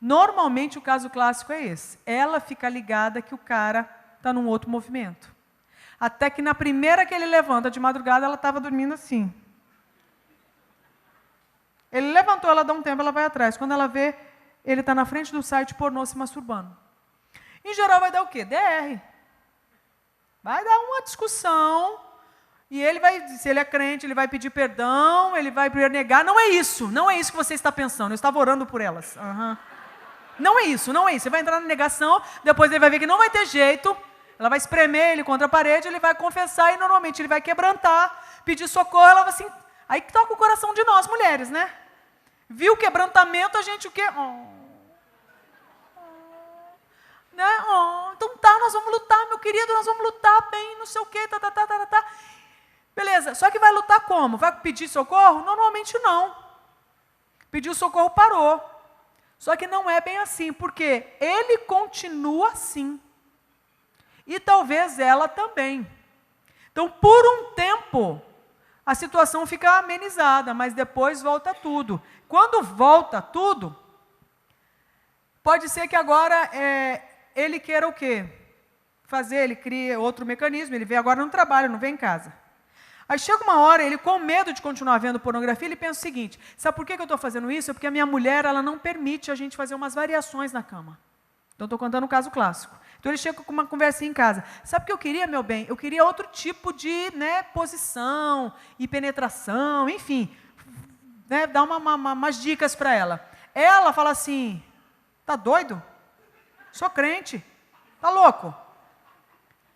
Normalmente o caso clássico é esse. Ela fica ligada que o cara está num outro movimento. Até que na primeira que ele levanta de madrugada, ela estava dormindo assim. Ele levantou, ela dá um tempo, ela vai atrás. Quando ela vê, ele está na frente do site pornô se masturbando. Em geral vai dar o quê? DR. Vai dar uma discussão. E ele vai, se ele é crente, ele vai pedir perdão, ele vai negar. Não é isso que você está pensando. Eu estava orando por elas. Não é isso. Você vai entrar na negação, depois ele vai ver que não vai ter jeito. Ela vai espremer ele contra a parede, ele vai confessar e normalmente ele vai quebrantar, pedir socorro, ela vai assim... Aí que toca o coração de nós, mulheres, né? Viu o quebrantamento, a gente o quê? Né? Então tá, nós vamos lutar, meu querido, nós vamos lutar bem, não sei o quê, tá. Beleza, só que vai lutar como? Vai pedir socorro? Normalmente não. Pediu socorro, parou. Só que não é bem assim, porque ele continua assim. E talvez ela também. Então, por um tempo... a situação fica amenizada, mas depois volta tudo. Quando volta tudo, pode ser que agora ele queira o quê? Ele cria outro mecanismo, ele vê agora no trabalho, não vê em casa. Aí chega uma hora, ele com medo de continuar vendo pornografia, ele pensa o seguinte, sabe por que eu estou fazendo isso? É porque a minha mulher, ela não permite a gente fazer umas variações na cama. Então, estou contando um caso clássico. Então, ele chega com uma conversinha em casa. Sabe o que eu queria, meu bem? Eu queria outro tipo de posição e penetração, enfim. Dar umas dicas para ela. Ela fala assim, tá doido? Sou crente. Tá louco?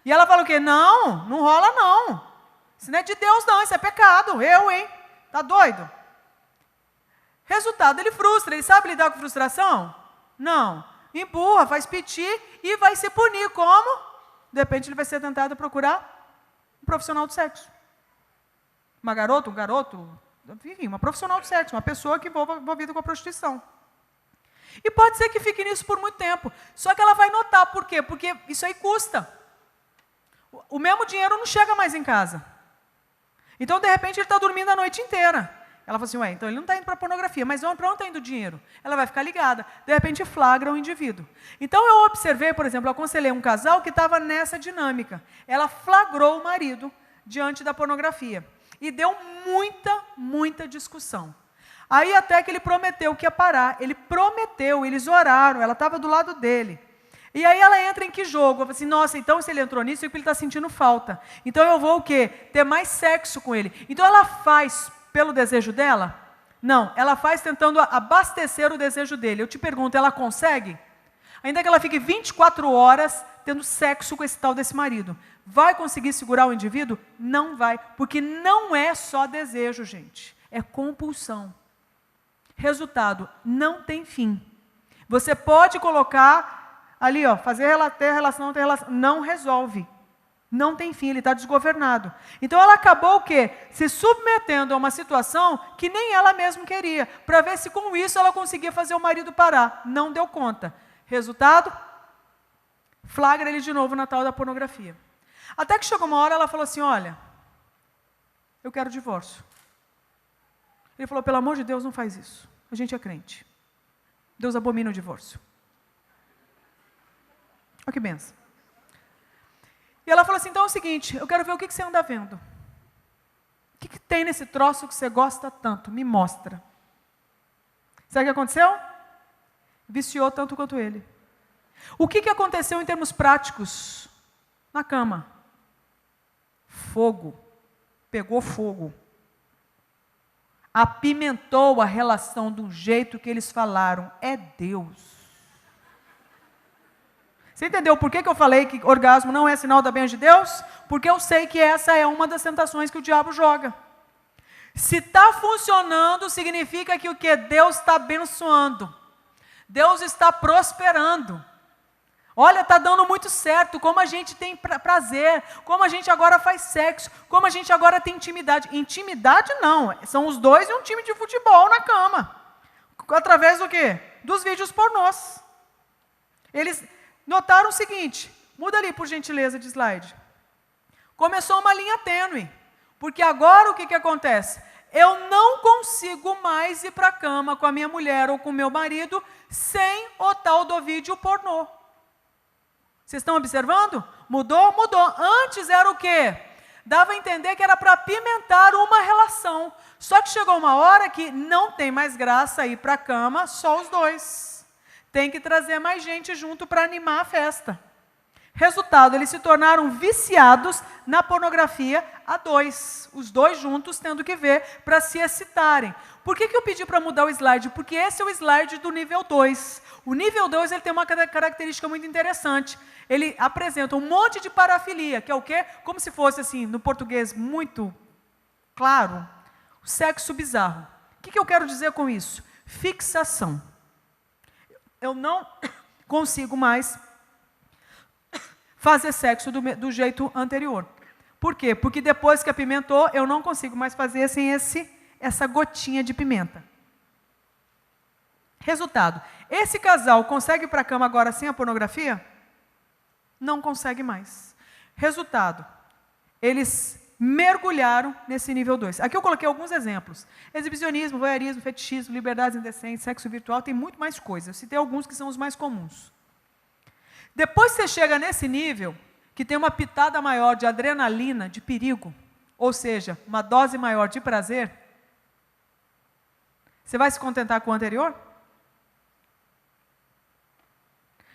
E ela fala o quê? Não rola não. Isso não é de Deus não, isso é pecado. Hein? Tá doido? Resultado, ele frustra. Ele sabe lidar com frustração? Não. Empurra, faz piti e vai se punir. Como? De repente ele vai ser tentado a procurar um profissional de sexo. Uma garota, um garoto, enfim, uma profissional de sexo, uma pessoa que envolvida com a prostituição. E pode ser que fique nisso por muito tempo. Só que ela vai notar. Por quê? Porque isso aí custa. O mesmo dinheiro não chega mais em casa. Então, de repente, ele está dormindo a noite inteira. Ela fala assim, ué, então ele não está indo para a pornografia, mas para onde está indo o dinheiro? Ela vai ficar ligada. De repente, flagra o indivíduo. Então, eu observei, por exemplo, eu aconselhei um casal que estava nessa dinâmica. Ela flagrou o marido diante da pornografia. E deu muita discussão. Aí até que ele prometeu que ia parar. Ele prometeu, eles oraram, ela estava do lado dele. E aí ela entra em que jogo? Eu falei assim, nossa, então se ele entrou nisso, é porque ele está sentindo falta. Então eu vou o quê? Ter mais sexo com ele. Então ela faz pelo desejo dela? Não, ela faz tentando abastecer o desejo dele. Eu te pergunto, ela consegue? Ainda que ela fique 24 horas tendo sexo com esse tal desse marido. Vai conseguir segurar o indivíduo? Não vai, porque não é só desejo, gente. É compulsão. Resultado, não tem fim. Você pode colocar ali, ó, ter relação, não ter relação. Não resolve. Não tem fim, ele está desgovernado. Então ela acabou o quê? Se submetendo a uma situação que nem ela mesma queria, para ver se com isso ela conseguia fazer o marido parar. Não deu conta. Resultado, flagra ele de novo na tal da pornografia. Até que chegou uma hora, ela falou assim, olha, eu quero divórcio. Ele falou, pelo amor de Deus, não faz isso. A gente é crente. Deus abomina o divórcio. Olha que benção. E ela falou assim, então é o seguinte, eu quero ver o que você anda vendo. O que tem nesse troço que você gosta tanto? Me mostra. Sabe o que aconteceu? Viciou tanto quanto ele. O que aconteceu em termos práticos? Na cama. Fogo. Pegou fogo. Apimentou a relação do jeito que eles falaram. É Deus. Você entendeu por que eu falei que orgasmo não é sinal da bênção de Deus? Porque eu sei que essa é uma das tentações que o diabo joga. Se está funcionando, significa que o que? Deus está abençoando. Deus está prosperando. Olha, está dando muito certo, como a gente tem prazer, como a gente agora faz sexo, como a gente agora tem intimidade. Intimidade não, são os dois e um time de futebol na cama. Através do quê? Dos vídeos pornôs. Eles notaram o seguinte, muda ali por gentileza de slide. Começou uma linha tênue, porque agora o que acontece? Eu não consigo mais ir para a cama com a minha mulher ou com o meu marido sem o tal do vídeo pornô. Vocês estão observando? Mudou? Mudou. Antes era o quê? Dava a entender que era para apimentar uma relação. Só que chegou uma hora que não tem mais graça ir para a cama só os dois. Tem que trazer mais gente junto para animar a festa. Resultado, eles se tornaram viciados na pornografia a dois. Os dois juntos tendo que ver para se excitarem. Por que eu pedi para mudar o slide? Porque esse é o slide do nível 2. O nível 2 ele tem uma característica muito interessante. Ele apresenta um monte de parafilia, que é o quê? Como se fosse, assim, no português muito claro, o sexo bizarro. O que eu quero dizer com isso? Fixação. Eu não consigo mais fazer sexo do jeito anterior. Por quê? Porque depois que apimentou, eu não consigo mais fazer sem essa gotinha de pimenta. Resultado, esse casal consegue ir para a cama agora sem a pornografia? Não consegue mais. Resultado, eles mergulharam nesse nível 2. Aqui eu coloquei alguns exemplos. Exibicionismo, voyeurismo, fetichismo, liberdades indecentes, sexo virtual, tem muito mais coisas. Eu citei alguns que são os mais comuns. Depois que você chega nesse nível, que tem uma pitada maior de adrenalina, de perigo, ou seja, uma dose maior de prazer, você vai se contentar com o anterior?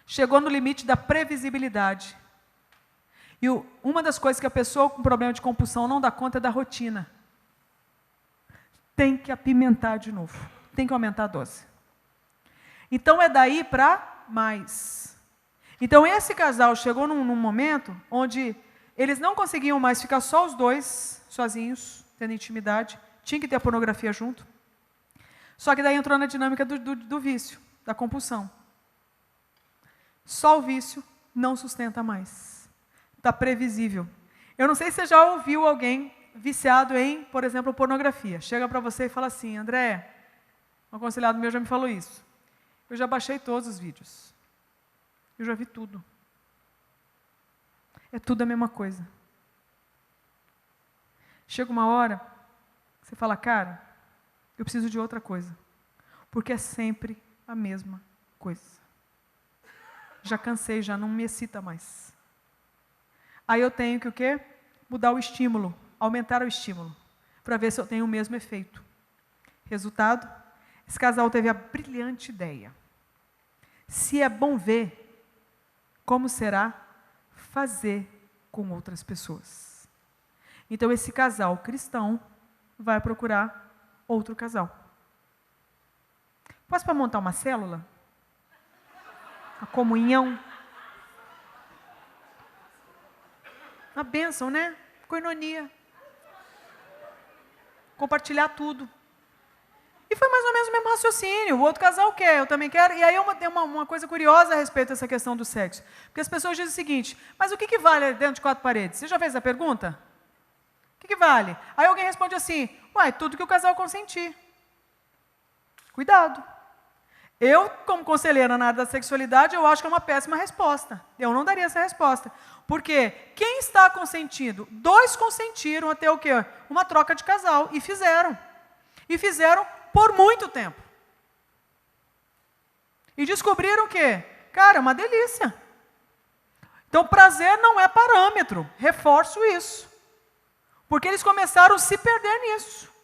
Chegou no limite da previsibilidade. E uma das coisas que a pessoa com problema de compulsão não dá conta é da rotina. Tem que apimentar de novo. Tem que aumentar a dose. Então é daí para mais. Então esse casal chegou num momento onde eles não conseguiam mais ficar só os dois, sozinhos, tendo intimidade. Tinha que ter a pornografia junto. Só que daí entrou na dinâmica do vício, da compulsão. Só o vício não sustenta mais. Está previsível. Eu não sei se você já ouviu alguém viciado em, por exemplo, pornografia. Chega para você e fala assim, André, um aconselhado meu já me falou isso. Eu já baixei todos os vídeos. Eu já vi tudo. É tudo a mesma coisa. Chega uma hora, você fala, cara, eu preciso de outra coisa. Porque é sempre a mesma coisa. Já cansei, já não me excita mais. Aí eu tenho que o quê? Mudar o estímulo, aumentar o estímulo, para ver se eu tenho o mesmo efeito. Resultado, esse casal teve a brilhante ideia. Se é bom ver, como será fazer com outras pessoas? Então esse casal cristão vai procurar outro casal. Posso para montar uma célula? A comunhão? Uma bênção, né? Coinonia. Compartilhar tudo. E foi mais ou menos o mesmo raciocínio. O outro casal quer, eu também quero. E aí tem uma coisa curiosa a respeito dessa questão do sexo. Porque as pessoas dizem o seguinte, mas o que vale dentro de 4 paredes? Você já fez essa pergunta? O que vale? Aí alguém responde assim, ué, tudo que o casal consentir. Cuidado. Eu, como conselheira na área da sexualidade, eu acho que é uma péssima resposta. Eu não daria essa resposta. Porque quem está consentindo? 2 consentiram até o quê? Uma troca de casal. E fizeram. E fizeram por muito tempo. E descobriram o quê? Cara, é uma delícia. Então, prazer não é parâmetro. Reforço isso. Porque eles começaram a se perder nisso.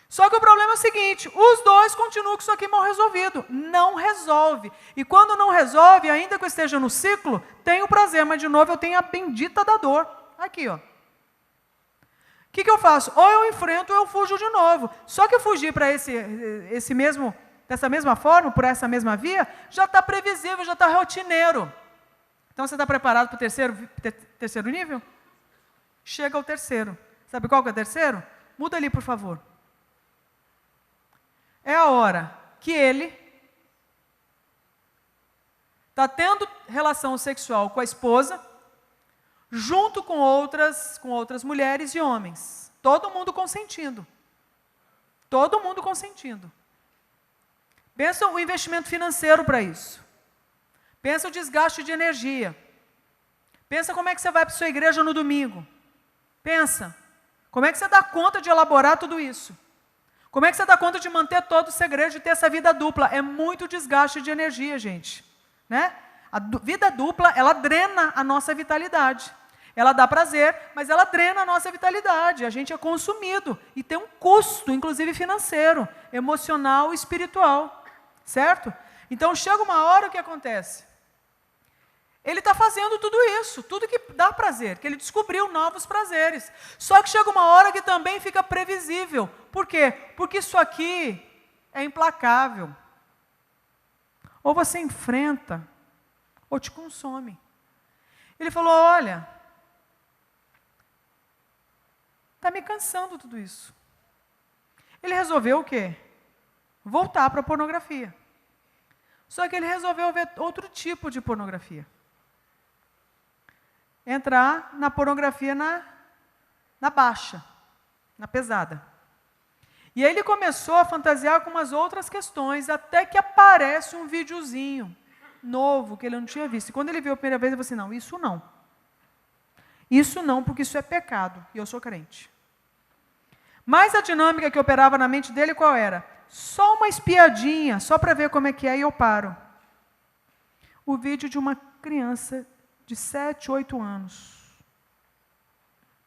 Só que o problema é o seguinte, os 2 continuam com isso aqui mal resolvido. Não resolve. E quando não resolve, ainda que eu esteja no ciclo, tenho prazer, mas de novo eu tenho a bendita da dor. Aqui, ó. O que eu faço? Ou eu enfrento ou eu fujo de novo. Só que eu fugir para dessa mesma forma, por essa mesma via, já está previsível, já está rotineiro. Então você está preparado para o terceiro nível? Chega ao terceiro. Sabe qual que é o terceiro? Muda ali, por favor. É a hora que ele está tendo relação sexual com a esposa, junto com outras mulheres e homens. Todo mundo consentindo. Todo mundo consentindo. Pensa o investimento financeiro para isso. Pensa o desgaste de energia. Pensa como é que você vai para a sua igreja no domingo. Pensa. Como é que você dá conta de elaborar tudo isso? Como é que você dá conta de manter todo o segredo de ter essa vida dupla? É muito desgaste de energia, gente. Né? A vida dupla, ela drena a nossa vitalidade. Ela dá prazer, mas ela drena a nossa vitalidade. A gente é consumido e tem um custo, inclusive financeiro, emocional e espiritual. Certo? Então, chega uma hora, o que acontece? Ele está fazendo tudo isso, tudo que dá prazer, que ele descobriu novos prazeres. Só que chega uma hora que também fica previsível. Por quê? Porque isso aqui é implacável. Ou você enfrenta, ou te consome. Ele falou, olha, está me cansando tudo isso. Ele resolveu o quê? Voltar para a pornografia. Só que ele resolveu ver outro tipo de pornografia. Entrar na pornografia na baixa, na pesada. E aí ele começou a fantasiar com umas outras questões, até que aparece um videozinho novo, que ele não tinha visto. E quando ele viu a primeira vez, ele falou assim, não, isso não. Isso não, porque isso é pecado, e eu sou crente. Mas a dinâmica que operava na mente dele, qual era? Só uma espiadinha, só para ver como é que é, e eu paro. O vídeo de uma criança de 7, 8 anos,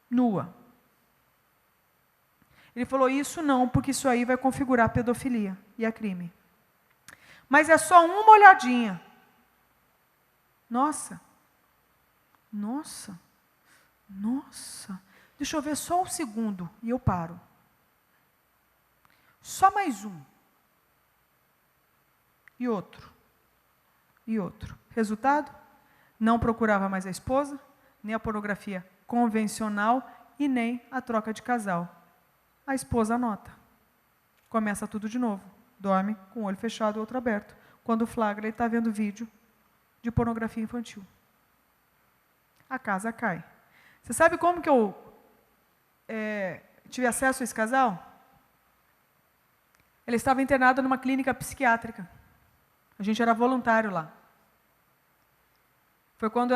nua. Ele falou, isso não, porque isso aí vai configurar pedofilia e é crime. Mas é só uma olhadinha. Nossa, deixa eu ver só um segundo, e eu paro. Só mais um. E outro. Resultado? Não procurava mais a esposa, nem a pornografia convencional e nem a troca de casal. A esposa anota. Começa tudo de novo. Dorme com o olho fechado e o outro aberto. Quando flagra, ele está vendo vídeo de pornografia infantil. A casa cai. Você sabe como que eu tive acesso a esse casal? Ele estava internado numa clínica psiquiátrica. A gente era voluntário lá. Foi quando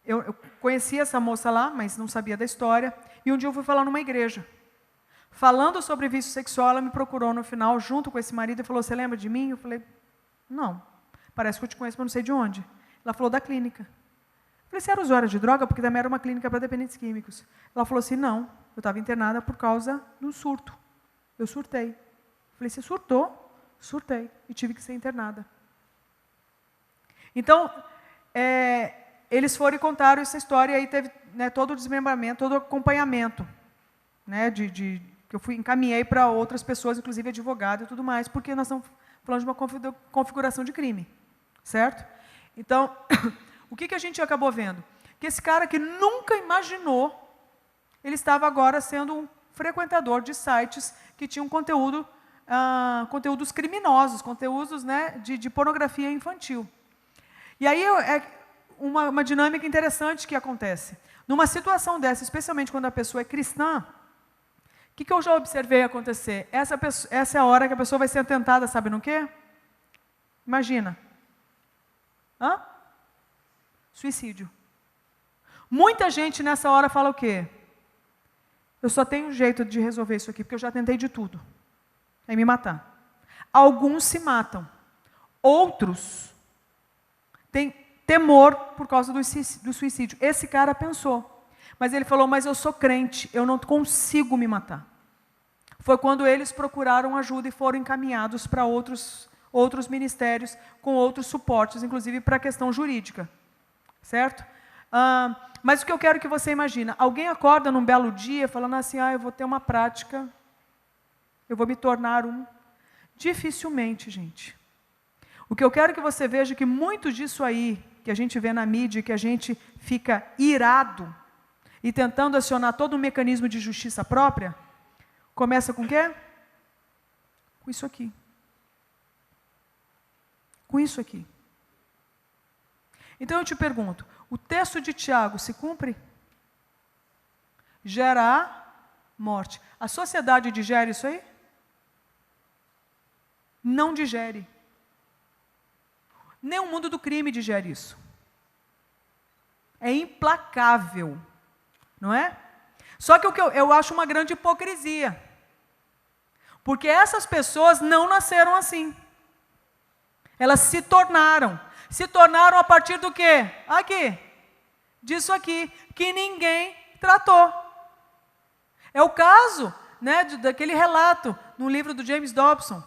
eu conheci essa moça lá, mas não sabia da história. E um dia eu fui falar numa igreja. Falando sobre vício sexual, ela me procurou no final, junto com esse marido, e falou, você lembra de mim? Eu falei, não. Parece que eu te conheço, mas não sei de onde. Ela falou, da clínica. Eu falei, você era usuária de droga? Porque também era uma clínica para dependentes químicos. Ela falou assim, não. Eu estava internada por causa do surto. Eu surtei. Eu falei, você surtou? Surtei. E tive que ser internada. Então, eles foram e contaram essa história, e aí teve, né, todo o desmembramento, todo o acompanhamento, né, que eu encaminhei para outras pessoas, inclusive advogado e tudo mais, porque nós estamos falando de uma configuração de crime, certo? Então, o que a gente acabou vendo? Que esse cara que nunca imaginou, ele estava agora sendo um frequentador de sites que tinham conteúdos criminosos, conteúdos, né, de pornografia infantil. E aí é uma dinâmica interessante que acontece. Numa situação dessa, especialmente quando a pessoa é cristã, o que eu já observei acontecer? Essa é a hora que a pessoa vai ser tentada, sabe no quê? Imagina. Suicídio. Muita gente nessa hora fala o quê? Eu só tenho um jeito de resolver isso aqui, porque eu já tentei de tudo. É me matar. Alguns se matam. Outros têm temor por causa do suicídio. Esse cara pensou. Mas ele falou, mas eu sou crente, eu não consigo me matar. Foi quando eles procuraram ajuda e foram encaminhados para outros ministérios com outros suportes, inclusive para a questão jurídica. Certo? Mas o que eu quero que você imagine, alguém acorda num belo dia falando assim, eu vou ter uma prática, eu vou me tornar um. Dificilmente, gente. O que eu quero que você veja é que muito disso aí, que a gente vê na mídia, que a gente fica irado e tentando acionar todo um mecanismo de justiça própria, começa com o quê? Com isso aqui. Com isso aqui. Então eu te pergunto, o texto de Tiago se cumpre? Gera morte. A sociedade digere isso aí? Não digere. Nem o mundo do crime digere isso. É implacável, não é? Só que o que eu acho uma grande hipocrisia. Porque essas pessoas não nasceram assim. Elas se tornaram. Se tornaram a partir do quê? Aqui. Disso aqui, que ninguém tratou. É o caso, né, daquele relato no livro do James Dobson,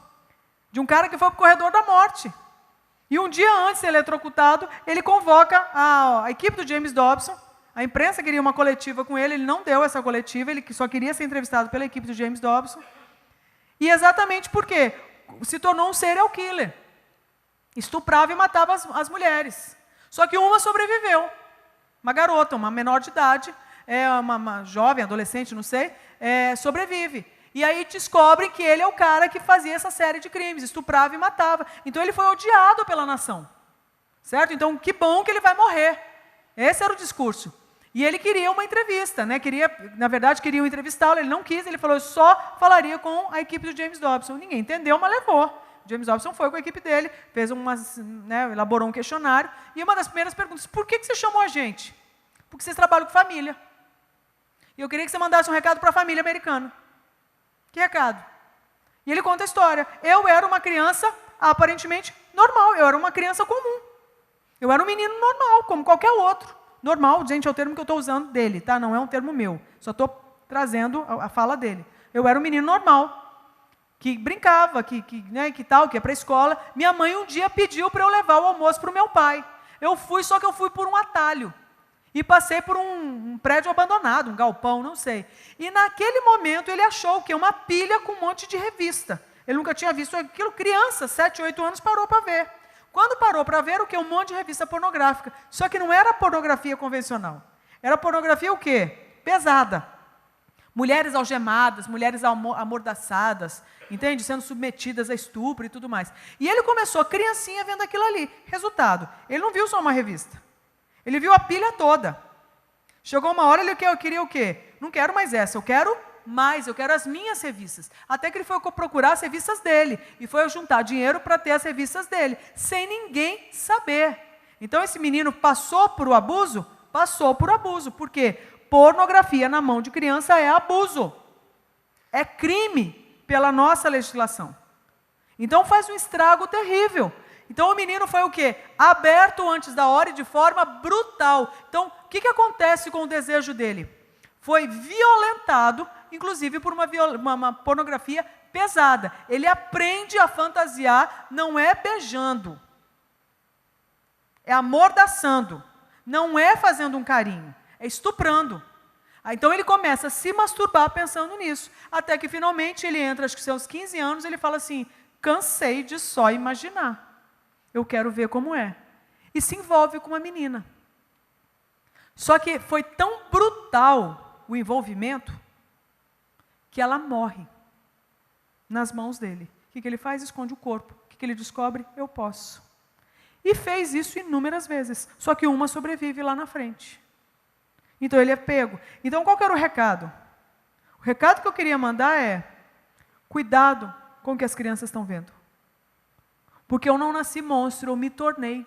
de um cara que foi para o corredor da morte. E um dia antes de ser eletrocutado, ele convoca a equipe do James Dobson, a imprensa queria uma coletiva com ele não deu essa coletiva, ele só queria ser entrevistado pela equipe do James Dobson. E exatamente por quê? Se tornou um serial killer. Estuprava e matava as mulheres. Só que uma sobreviveu. Uma garota, uma menor de idade, uma jovem, adolescente, não sei, sobrevive. E aí descobrem que ele é o cara que fazia essa série de crimes, estuprava e matava. Então ele foi odiado pela nação. Certo? Então que bom que ele vai morrer. Esse era o discurso. E ele queria uma entrevista, né? Na verdade, queriam entrevistá-lo, ele não quis, ele falou, eu só falaria com a equipe do James Dobson. Ninguém entendeu, mas levou. James Dobson foi com a equipe dele, fez elaborou um questionário, e uma das primeiras perguntas, por que você chamou a gente? Porque vocês trabalham com família. E eu queria que você mandasse um recado para a família americana. Que recado? E ele conta a história. Eu era uma criança aparentemente normal, eu era uma criança comum. Eu era um menino normal, como qualquer outro. Normal, gente, é o termo que eu estou usando dele, tá? Não é um termo meu, só estou trazendo a fala dele. Eu era um menino normal, que brincava, que ia para a escola. Minha mãe um dia pediu para eu levar o almoço para o meu pai. Eu fui, só que eu fui por um atalho. E passei por um prédio abandonado, um galpão, não sei. E naquele momento ele achou o quê? Uma pilha com um monte de revista. Ele nunca tinha visto aquilo. Criança, 7, 8 anos, parou para ver. Quando parou para ver, o quê? Um monte de revista pornográfica. Só que não era pornografia convencional. Era pornografia o quê? Pesada. mulheres algemadas, mulheres amordaçadas, entende? Sendo submetidas a estupro e tudo mais. E ele começou, criancinha, vendo aquilo ali. Resultado, ele não viu só uma revista. Ele viu a pilha toda. Chegou uma hora, ele queria o quê? Não quero mais essa, eu quero mais, eu quero as minhas revistas. Até que ele foi procurar as revistas dele. E foi juntar dinheiro para ter as revistas dele, sem ninguém saber. Então esse menino passou por o abuso? Passou por abuso. Por quê? Pornografia na mão de criança é abuso. É crime pela nossa legislação. Então faz um estrago terrível. Então o menino foi o quê? Aberto antes da hora e de forma brutal. Então, o que acontece com o desejo dele? Foi violentado, inclusive por uma pornografia pesada. Ele aprende a fantasiar, não é beijando. É amordaçando. Não é fazendo um carinho. É estuprando. Então ele começa a se masturbar pensando nisso. Até que finalmente ele entra, acho que seus 15 anos, ele fala assim, cansei de só imaginar. Eu quero ver como é. E se envolve com uma menina. Só que foi tão brutal o envolvimento que ela morre nas mãos dele. O que ele faz? Esconde o corpo. O que ele descobre? Eu posso. E fez isso inúmeras vezes. Só que uma sobrevive lá na frente. Então ele é pego. Então qual que era o recado? O recado que eu queria mandar é: cuidado com o que as crianças estão vendo. Porque eu não nasci monstro, eu me tornei.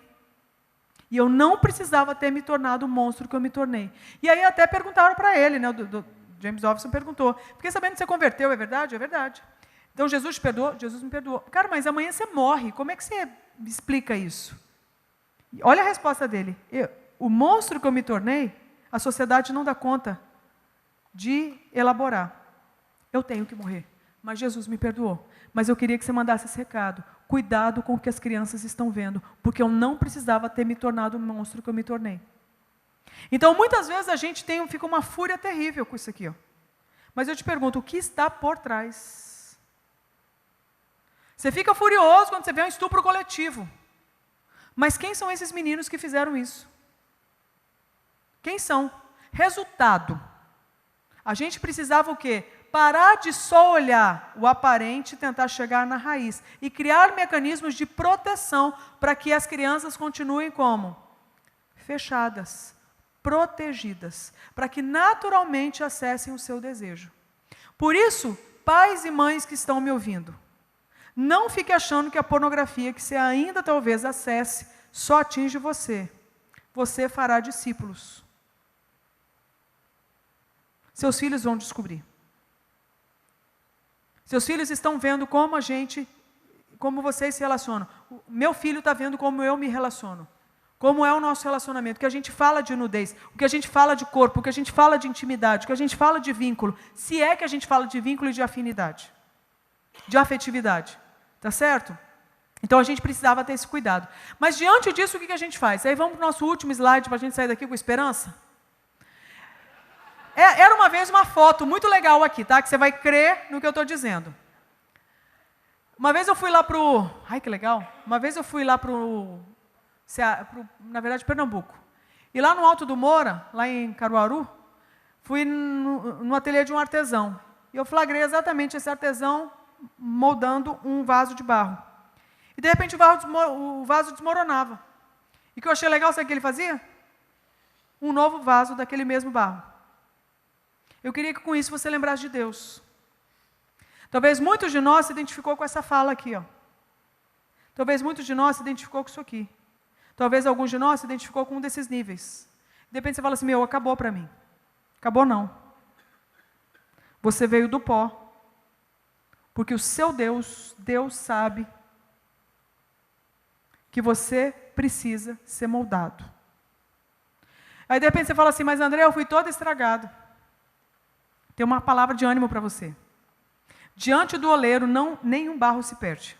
E eu não precisava ter me tornado o monstro que eu me tornei. E aí até perguntaram para ele, né, James Dobson perguntou, fiquei sabendo que você converteu, é verdade? É verdade. Então Jesus te perdoou? Jesus me perdoou. Cara, mas amanhã você morre, como é que você explica isso? Olha a resposta dele. O monstro que eu me tornei, a sociedade não dá conta de elaborar. Eu tenho que morrer. Mas Jesus me perdoou. Mas eu queria que você mandasse esse recado. Cuidado com o que as crianças estão vendo, porque eu não precisava ter me tornado o monstro que eu me tornei. Então, muitas vezes a gente fica uma fúria terrível com isso aqui. Ó. Mas eu te pergunto, o que está por trás? Você fica furioso quando você vê um estupro coletivo. Mas quem são esses meninos que fizeram isso? Quem são? Resultado. A gente precisava o quê? Parar de só olhar o aparente e tentar chegar na raiz. E criar mecanismos de proteção para que as crianças continuem como? Fechadas, protegidas, para que naturalmente acessem o seu desejo. Por isso, pais e mães que estão me ouvindo, não fique achando que a pornografia que você ainda talvez acesse só atinge você. Você fará discípulos. Seus filhos vão descobrir. Seus filhos estão vendo como vocês se relacionam. O meu filho está vendo como eu me relaciono. Como é o nosso relacionamento. O que a gente fala de nudez, o que a gente fala de corpo, o que a gente fala de intimidade, o que a gente fala de vínculo. Se é que a gente fala de vínculo e de afinidade. De afetividade. Tá certo? Então a gente precisava ter esse cuidado. Mas diante disso, o que a gente faz? Aí vamos para o nosso último slide para a gente sair daqui com esperança. Era uma vez uma foto muito legal aqui, tá? Que você vai crer no que eu estou dizendo. Uma vez eu fui lá para o... Ai, que legal. Uma vez eu fui lá na verdade, Pernambuco. E lá no Alto do Moura, lá em Caruaru, fui no ateliê de um artesão. E eu flagrei exatamente esse artesão moldando um vaso de barro. E, de repente, o vaso desmoronava. E o que eu achei legal, sabe o que ele fazia? Um novo vaso daquele mesmo barro. Eu queria que com isso você lembrasse de Deus. Talvez muitos de nós se identificou com essa fala aqui. Ó. Talvez muitos de nós se identificou com isso aqui. Talvez alguns de nós se identificou com um desses níveis. De repente você fala assim, acabou para mim. Acabou não. Você veio do pó. Porque o seu Deus sabe que você precisa ser moldado. Aí de repente você fala assim, mas André, eu fui todo estragado. Tem uma palavra de ânimo para você. Diante do oleiro, nenhum barro se perde.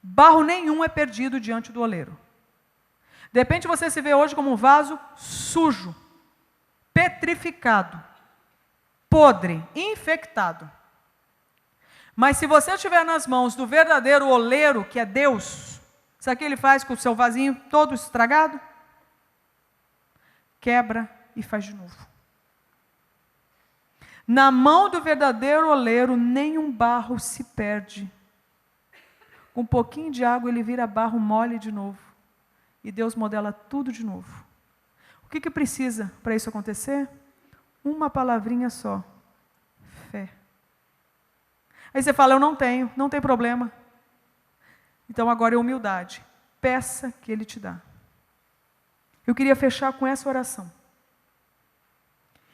Barro nenhum é perdido diante do oleiro. De repente você se vê hoje como um vaso sujo, petrificado, podre, infectado. Mas se você estiver nas mãos do verdadeiro oleiro, que é Deus, sabe o que ele faz com o seu vasinho todo estragado? Quebra e faz de novo. Na mão do verdadeiro oleiro, nenhum barro se perde. Com um pouquinho de água, ele vira barro mole de novo. E Deus modela tudo de novo. O que precisa para isso acontecer? Uma palavrinha só. Fé. Aí você fala, eu não tenho, não tem problema. Então agora é humildade. Peça que Ele te dá. Eu queria fechar com essa oração.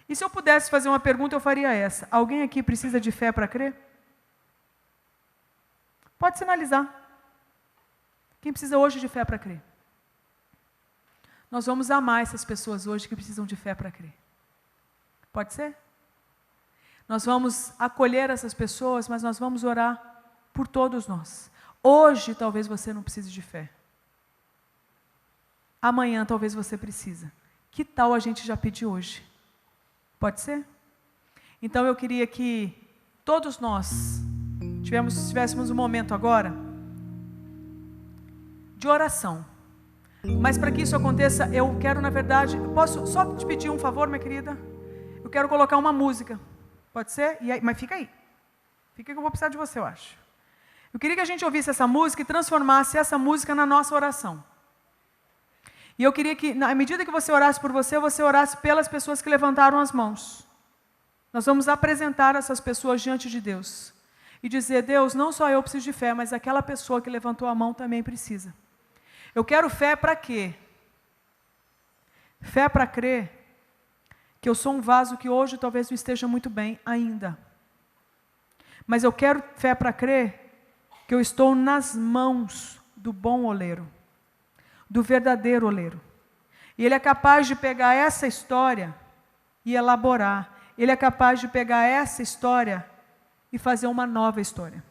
E se eu pudesse fazer uma pergunta, eu faria essa. Alguém aqui precisa de fé para crer? Pode sinalizar. Quem precisa hoje de fé para crer? Nós vamos amar essas pessoas hoje que precisam de fé para crer. Pode ser? Nós vamos acolher essas pessoas, mas nós vamos orar por todos nós. Hoje, talvez você não precise de fé. Amanhã, talvez você precisa. Que tal a gente já pedir hoje? Pode ser? Então, eu queria que todos nós tivéssemos um momento agora de oração. Mas para que isso aconteça, eu quero, na verdade, posso só te pedir um favor, minha querida? Eu quero colocar uma música. Pode ser? E aí, mas fica aí. Fica que eu vou precisar de você, eu acho. Eu queria que a gente ouvisse essa música e transformasse essa música na nossa oração. E eu queria que, na medida que você orasse por você orasse pelas pessoas que levantaram as mãos. Nós vamos apresentar essas pessoas diante de Deus. E dizer, Deus, não só eu preciso de fé, mas aquela pessoa que levantou a mão também precisa. Eu quero fé para quê? Fé para crer que eu sou um vaso que hoje talvez não esteja muito bem ainda. Mas eu quero fé para crer que eu estou nas mãos do bom oleiro, do verdadeiro oleiro. E Ele é capaz de pegar essa história e elaborar. Ele é capaz de pegar essa história e fazer uma nova história.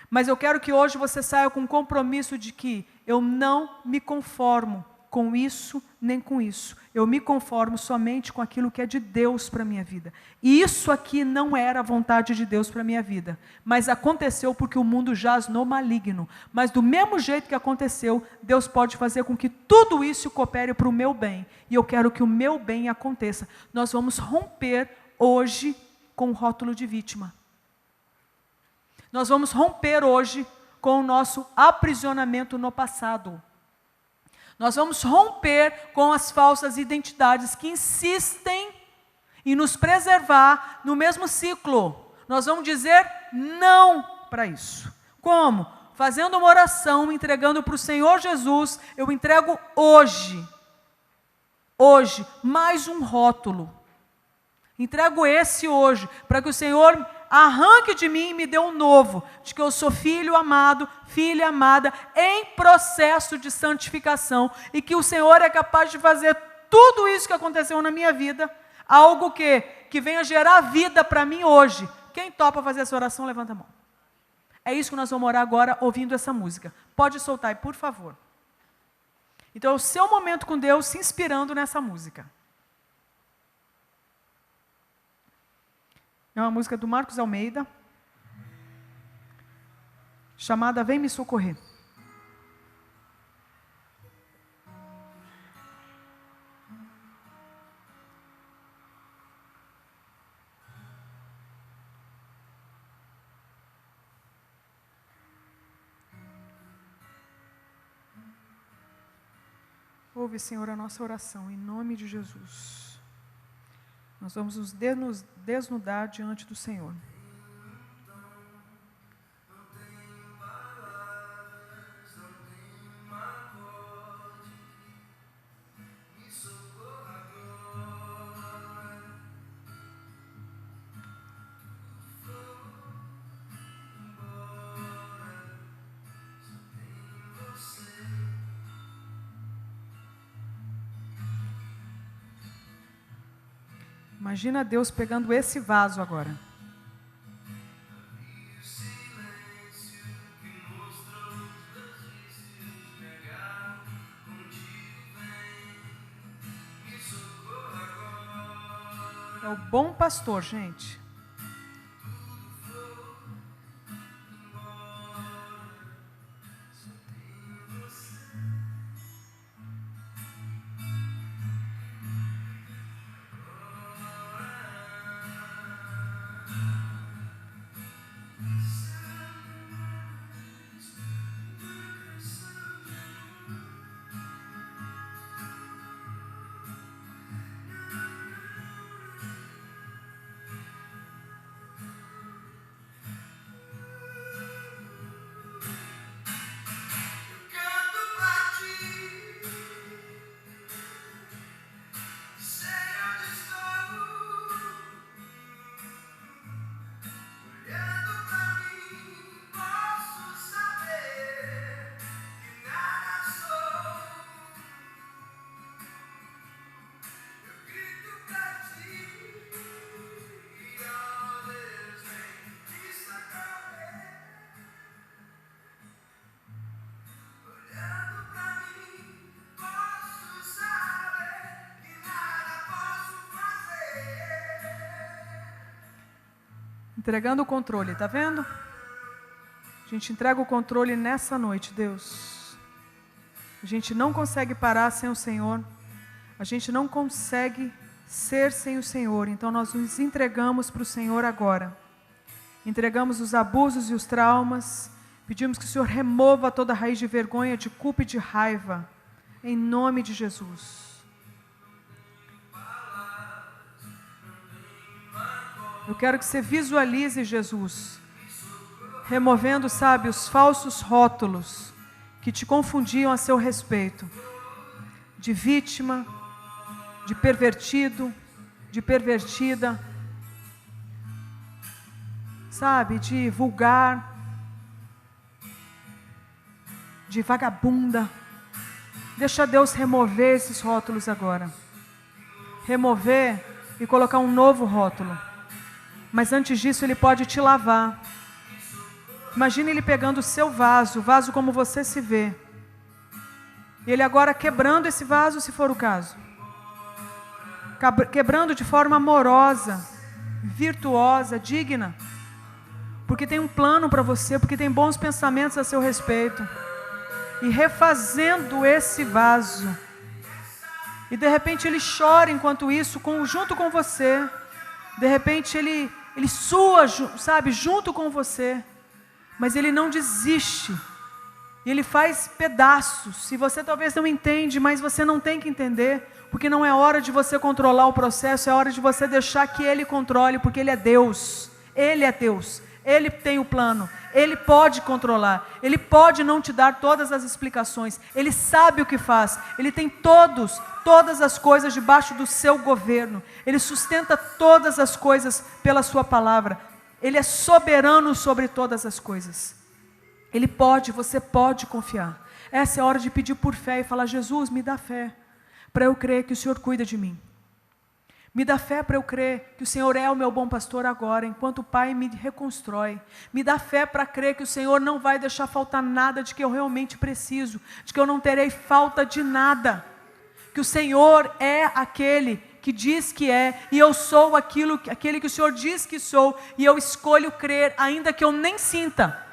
Mas eu quero que hoje você saia com o compromisso de que eu não me conformo com isso nem com isso. Eu me conformo somente com aquilo que é de Deus para a minha vida. E isso aqui não era a vontade de Deus para a minha vida. Mas aconteceu porque o mundo jaz no maligno. Mas do mesmo jeito que aconteceu, Deus pode fazer com que tudo isso coopere para o meu bem. E eu quero que o meu bem aconteça. Nós vamos romper hoje com o rótulo de vítima. Nós vamos romper hoje com o nosso aprisionamento no passado. Nós vamos romper com as falsas identidades que insistem em nos preservar no mesmo ciclo. Nós vamos dizer não para isso. Como? Fazendo uma oração, entregando para o Senhor Jesus, eu entrego hoje, mais um rótulo. Entrego esse hoje, para que o Senhor arranque de mim e me dê um novo, de que eu sou filho amado, filha amada, em processo de santificação, e que o Senhor é capaz de fazer tudo isso que aconteceu na minha vida, algo que venha gerar vida para mim hoje. Quem topa fazer essa oração, levanta a mão. É isso que nós vamos orar agora, ouvindo essa música. Pode soltar aí, por favor. Então, é o seu momento com Deus, se inspirando nessa música. É uma música do Marcos Almeida, chamada Vem Me Socorrer. Ouve, Senhor, a nossa oração, em nome de Jesus. Nós vamos nos desnudar diante do Senhor. Imagina Deus pegando esse vaso agora. É o bom pastor, gente. Entregando o controle, tá vendo? A gente entrega o controle nessa noite, Deus. A gente não consegue parar sem o Senhor. A gente não consegue ser sem o Senhor. Então nós nos entregamos para o Senhor agora. Entregamos os abusos e os traumas. Pedimos que o Senhor remova toda raiz de vergonha, de culpa e de raiva. Em nome de Jesus. Eu quero que você visualize Jesus removendo, sabe, os falsos rótulos que te confundiam a seu respeito. De vítima, de pervertido, de pervertida, sabe, de vulgar, de vagabunda. Deixa Deus remover esses rótulos agora. Remover e colocar um novo rótulo. Mas antes disso Ele pode te lavar. Imagine Ele pegando o seu vaso, o vaso como você se vê. E Ele agora quebrando esse vaso, se for o caso. Quebrando de forma amorosa, virtuosa, digna. Porque tem um plano para você, porque tem bons pensamentos a seu respeito. E refazendo esse vaso. E de repente Ele chora enquanto isso, junto com você. De repente Ele sua, sabe, junto com você. Mas Ele não desiste. E Ele faz pedaços. E você talvez não entende, mas você não tem que entender. Porque não é hora de você controlar o processo, é hora de você deixar que Ele controle, porque Ele é Deus. Ele é Deus. Ele tem o plano. Ele pode controlar. Ele pode não te dar todas as explicações. Ele sabe o que faz. Ele tem todas as coisas debaixo do seu governo. Ele sustenta todas as coisas pela sua palavra. Ele é soberano sobre todas as coisas. Ele pode, você pode confiar. Essa é a hora de pedir por fé e falar: Jesus, me dá fé para eu crer que o Senhor cuida de mim. Me dá fé para eu crer que o Senhor é o meu bom pastor agora, enquanto o Pai me reconstrói. Me dá fé para crer que o Senhor não vai deixar faltar nada de que eu realmente preciso, de que eu não terei falta de nada. Que o Senhor é aquele que diz que é, e eu sou aquele que o Senhor diz que sou, e eu escolho crer, ainda que eu nem sinta.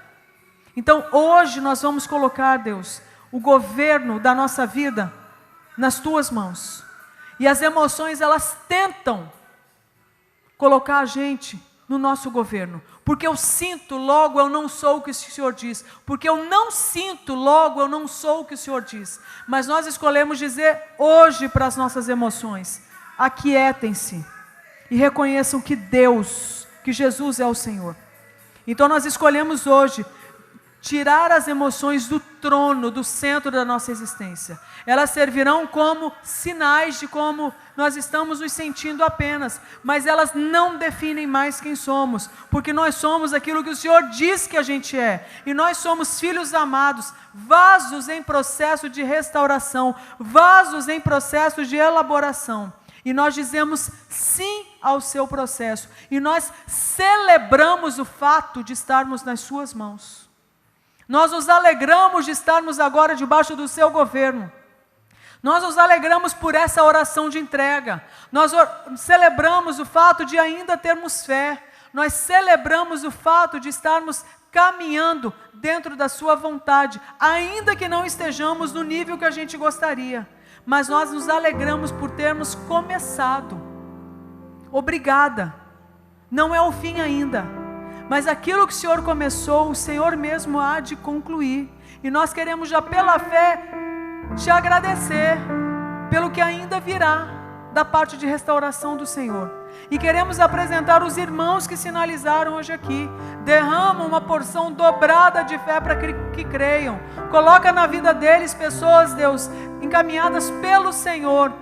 Então hoje nós vamos colocar, Deus, o governo da nossa vida nas Tuas mãos. E as emoções, elas tentam colocar a gente no nosso governo. Porque eu sinto, logo eu não sou o que o Senhor diz. Porque eu não sinto, logo eu não sou o que o Senhor diz. Mas nós escolhemos dizer hoje para as nossas emoções: aquietem-se e reconheçam que que Jesus é o Senhor. Então nós escolhemos hoje tirar as emoções do trono, do centro da nossa existência. Elas servirão como sinais de como nós estamos nos sentindo apenas, mas elas não definem mais quem somos, porque nós somos aquilo que o Senhor diz que a gente é, e nós somos filhos amados, vasos em processo de restauração, vasos em processo de elaboração, e nós dizemos sim ao seu processo, e nós celebramos o fato de estarmos nas suas mãos. Nós nos alegramos de estarmos agora debaixo do seu governo. Nós nos alegramos por essa oração de entrega. Nós celebramos o fato de ainda termos fé. Nós celebramos o fato de estarmos caminhando dentro da sua vontade, ainda que não estejamos no nível que a gente gostaria. Mas nós nos alegramos por termos começado. Obrigada. Não é o fim ainda. Mas aquilo que o Senhor começou, o Senhor mesmo há de concluir. E nós queremos já pela fé te agradecer pelo que ainda virá da parte de restauração do Senhor. E queremos apresentar os irmãos que sinalizaram hoje aqui. Derrama uma porção dobrada de fé para que creiam. Coloca na vida deles pessoas, Deus, encaminhadas pelo Senhor,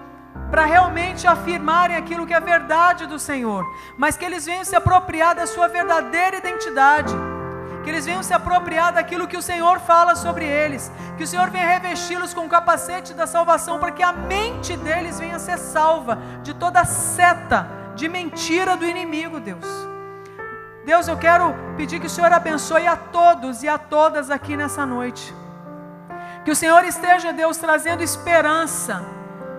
para realmente afirmarem aquilo que é verdade do Senhor, mas que eles venham se apropriar da sua verdadeira identidade, que eles venham se apropriar daquilo que o Senhor fala sobre eles, que o Senhor venha revesti-los com o capacete da salvação, para que a mente deles venha ser salva de toda seta de mentira do inimigo, Deus. Deus, eu quero pedir que o Senhor abençoe a todos e a todas aqui nessa noite, que o Senhor esteja, Deus, trazendo esperança,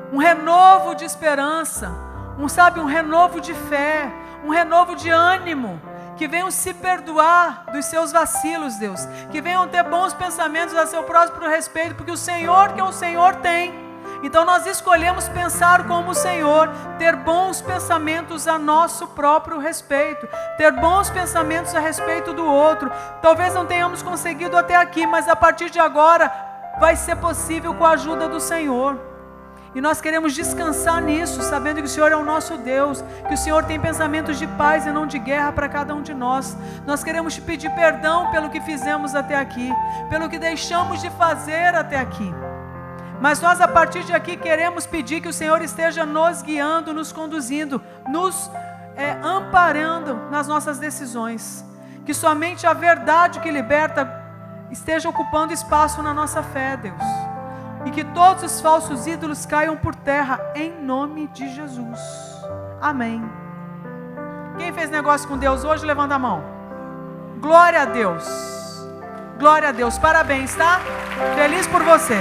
um renovo de esperança, um renovo de fé, um renovo de ânimo, que venham se perdoar dos seus vacilos, Deus, que venham ter bons pensamentos a seu próprio respeito, porque o Senhor que é o Senhor tem. Então nós escolhemos pensar como o Senhor, ter bons pensamentos a nosso próprio respeito, ter bons pensamentos a respeito do outro. Talvez não tenhamos conseguido até aqui, mas a partir de agora vai ser possível com a ajuda do Senhor. E nós queremos descansar nisso, sabendo que o Senhor é o nosso Deus, que o Senhor tem pensamentos de paz e não de guerra para cada um de nós. Nós queremos te pedir perdão pelo que fizemos até aqui, pelo que deixamos de fazer até aqui. Mas nós a partir de aqui queremos pedir que o Senhor esteja nos guiando, nos conduzindo, nos amparando nas nossas decisões. Que somente a verdade que liberta esteja ocupando espaço na nossa fé, Deus. E que todos os falsos ídolos caiam por terra, em nome de Jesus. Amém. Quem fez negócio com Deus hoje, levanta a mão. Glória a Deus. Glória a Deus. Parabéns, tá? Feliz por você.